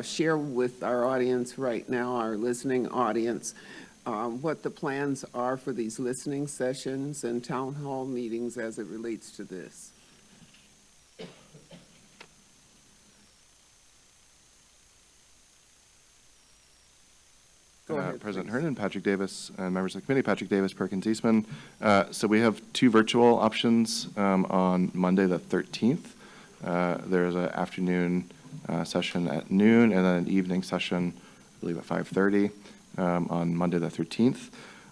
share with our audience right now, our listening audience, what the plans are for these listening sessions and town hall meetings as it relates to this. Go ahead, President please. Hernan, Patrick Davis, and members of the committee, Patrick Davis, Perkins Eastman. So we have 2 virtual options on Monday the 13th. There's an afternoon session at noon and then an evening session, I believe, at 5:30 on Monday the 13th.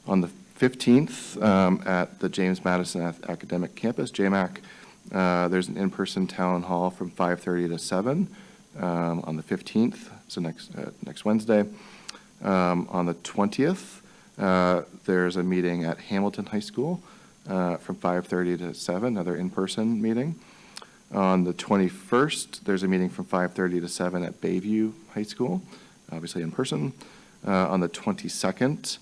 On the 15th, at the James Madison Academic Campus, JMAC, there's an in-person town hall from 5:30 to 7 on the 15th, so next Wednesday. On the 20th, there's a meeting at Hamilton High School from 5:30 to 7, another in-person meeting. On the 21st, there's a meeting from 5:30 to 7 at Bayview High School, obviously in person. On the 22nd,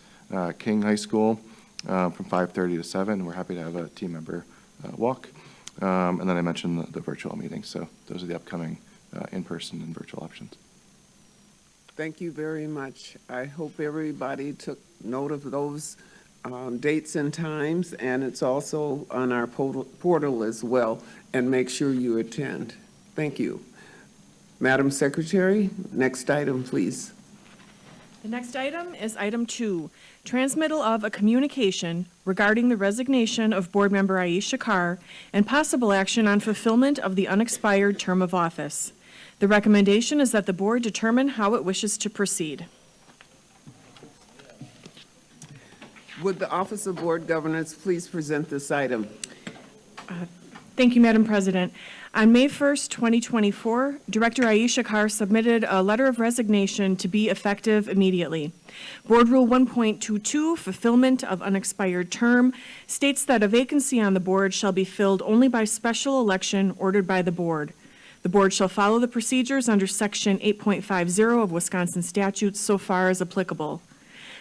King High School from 5:30 to 7. We're happy to have a team member walk. And then I mentioned the virtual meeting. So those are the upcoming in-person and virtual options. Thank you very much. I hope everybody took note of those dates and times, and it's also on our portal as well, and make sure you attend. Thank you. Madam Secretary, next item, please. The next item is item 2, transmittal of a communication regarding the resignation of Board Member Aisha Carr and possible action on fulfillment of the unexpired term of office. The recommendation is that the board determine how it wishes to proceed. Would the Office of Board Governance please present this item? Thank you, Madam President. On May 1st, 2024, Director Aisha Carr submitted a letter of resignation to be effective immediately. Board Rule 1.22, fulfillment of unexpired term, states that a vacancy on the board shall be filled only by special election ordered by the board. The board shall follow the procedures under Section 8.50 of Wisconsin statutes so far as applicable.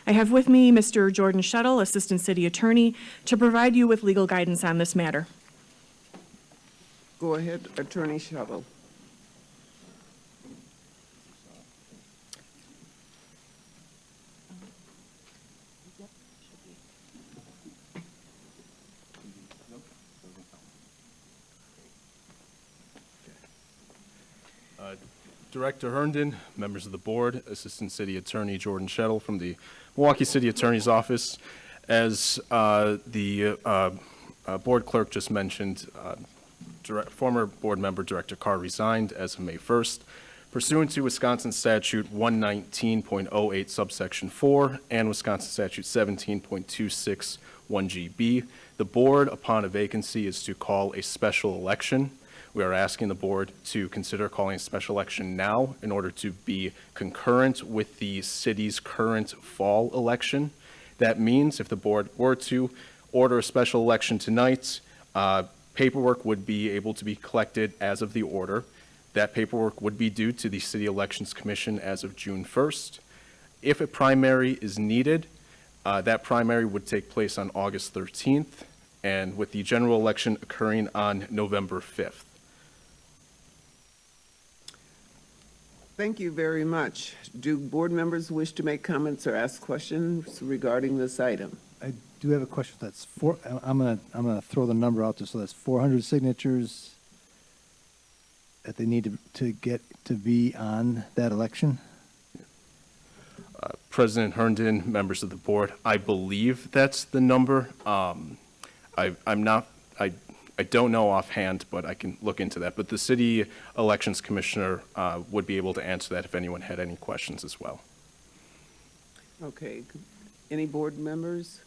I have with me Mr. Jordan Shuttle, Assistant City Attorney, to provide you with legal guidance on this matter. Go ahead, Attorney Shuttle. Director Herndon, members of the board, Assistant City Attorney Jordan Shuttle from the Milwaukee City Attorney's Office. As the board clerk just mentioned, former board member Director Carr resigned as of May 1st. Pursuant to Wisconsin Statute 119.08 subsection 4 and Wisconsin Statute 17.26 1GB, the board, upon a vacancy, is to call a special election. We are asking the board to consider calling a special election now in order to be concurrent with the city's current fall election. That means if the board were to order a special election tonight, paperwork would be able to be collected as of the order. That paperwork would be due to the City Elections Commission as of June 1st. If a primary is needed, that primary would take place on August 13th, and with the general election occurring on November 5th. Thank you very much. Do board members wish to make comments or ask questions regarding this item? I do have a question. That's I'm gonna throw the number out there. So that's 400 signatures that they need to get to be on that election. President Herndon, members of the board, I believe that's the number. I don't know offhand, but I can look into that. But the city elections commissioner would be able to answer that if anyone had any questions as well. Okay. Any board members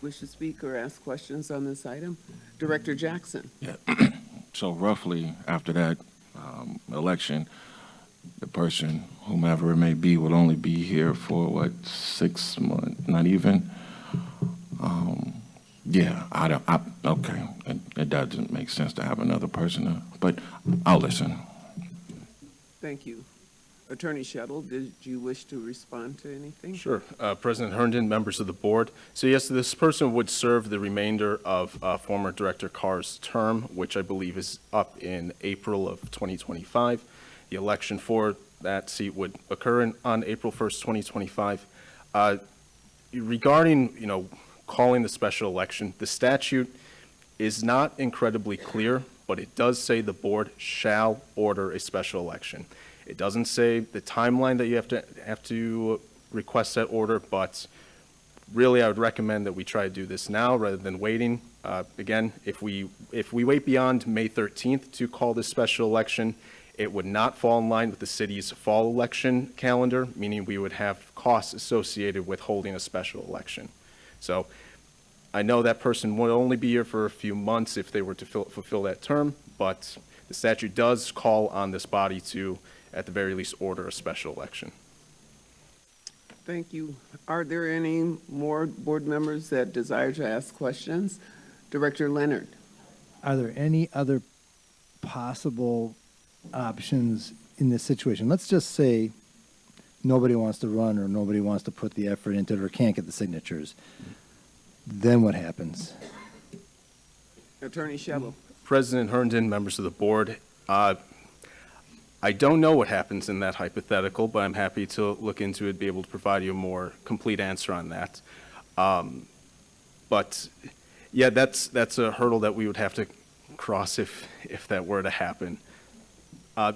wish to speak or ask questions on this item? Director Jackson? Yeah. So roughly after that election, the person, whomever it may be, will only be here for what, 6 months? Not even. Yeah, okay. It doesn't make sense to have another person, but I'll listen. Thank you. Attorney Shettle, did you wish to respond to anything? Sure. President Herndon, members of the board. So yes, this person would serve the remainder of former Director Carr's term, which I believe is up in April of 2025. The election for that seat would occur on April 1st, 2025. Regarding, calling the special election, the statute is not incredibly clear, but it does say the board shall order a special election. It doesn't say the timeline that you have to request that order, but really I would recommend that we try to do this now rather than waiting. Again, if we wait beyond May 13th to call this special election, it would not fall in line with the city's fall election calendar, meaning we would have costs associated with holding a special election. So I know that person would only be here for a few months if they were to fulfill that term, but the statute does call on this body to, at the very least, order a special election. Thank you. Are there any more board members that desire to ask questions? Director Leonard? Are there any other possible options in this situation? Let's just say nobody wants to run or nobody wants to put the effort into it or can't get the signatures. Then what happens? Attorney Shettle? President Herndon, members of the board, I don't know what happens in that hypothetical, but I'm happy to look into it, be able to provide you a more complete answer on that. But yeah, that's a hurdle that we would have to cross if that were to happen.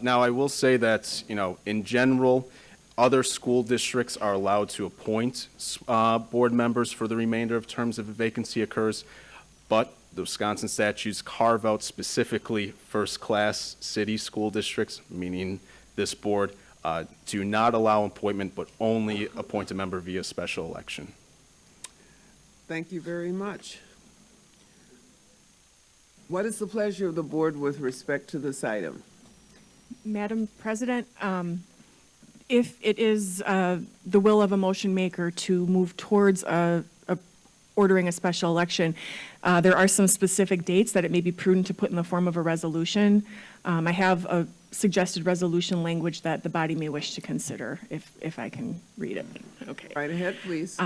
Now, I will say that, in general, other school districts are allowed to appoint board members for the remainder of terms if a vacancy occurs, but the Wisconsin statutes carve out specifically first-class city school districts, meaning this board, do not allow appointment, but only appoint a member via special election. Thank you very much. What is the pleasure of the board with respect to this item? Madam President, if it is the will of a motion maker to move towards ordering a special election, there are some specific dates that it may be prudent to put in the form of a resolution. I have a suggested resolution language that the body may wish to consider, if I can read it. Okay. Right ahead, please.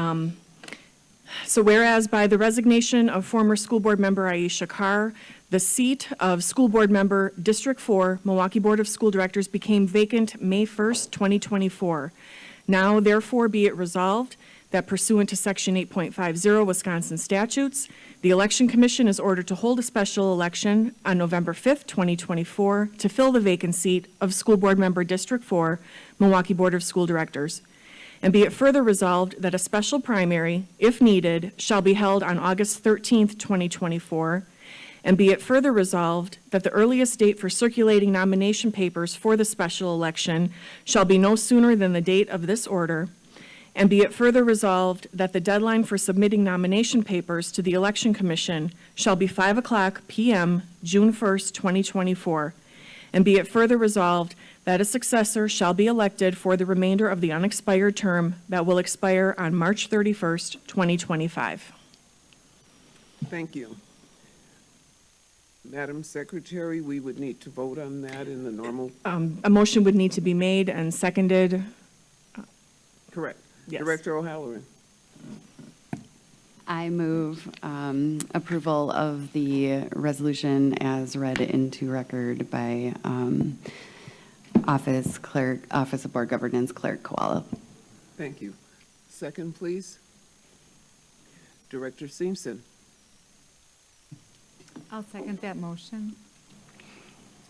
So whereas by the resignation of former school board member Aisha Carr, the seat of school board member District 4, Milwaukee Board of School Directors became vacant May 1st, 2024. Now therefore be it resolved that pursuant to Section 8.50 Wisconsin statutes, the Election Commission is ordered to hold a special election on November 5th, 2024 to fill the vacant seat of school board member District 4, Milwaukee Board of School Directors. And be it further resolved that a special primary, if needed, shall be held on August 13th, 2024. And be it further resolved that the earliest date for circulating nomination papers for the special election shall be no sooner than the date of this order. And be it further resolved that the deadline for submitting nomination papers to the Election Commission shall be 5:00 p.m., June 1st, 2024. And be it further resolved that a successor shall be elected for the remainder of the unexpired term that will expire on March 31st, 2025. Thank you. Madam Secretary, we would need to vote on that in the normal. A motion would need to be made and seconded. Correct. Yes. Director O'Halloran? I move approval of the resolution as read into record by Office of Board Governance Clerk Koala. Thank you. Second, please. Director Simpson. I'll second that motion.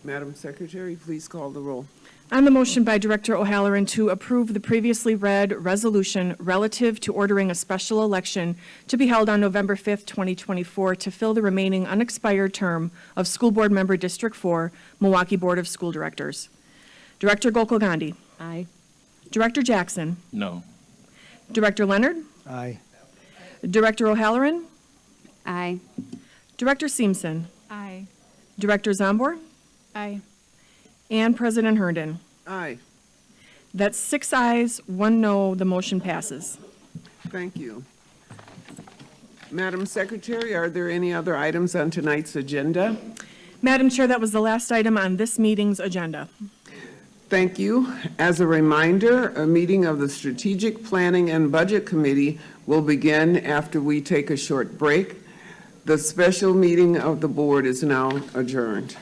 Madam Secretary, please call the roll. On the motion by Director O'Halloran to approve the previously read resolution relative to ordering a special election to be held on November 5th, 2024, to fill the remaining unexpired term of School Board Member District 4, Milwaukee Board of School Directors. Director Gokul Gandhi. Aye. Director Jackson. No. Director Leonard. Aye. Director O'Halloran. Aye. Director Simpson. Aye. Director Zambor. Aye. And President Herndon. Aye. That's 6 ayes, 1 no, the motion passes. Thank you. Madam Secretary, are there any other items on tonight's agenda? Madam Chair, that was the last item on this meeting's agenda. Thank you. As a reminder, a meeting of the Strategic Planning and Budget Committee will begin after we take a short break. The special meeting of the board is now adjourned.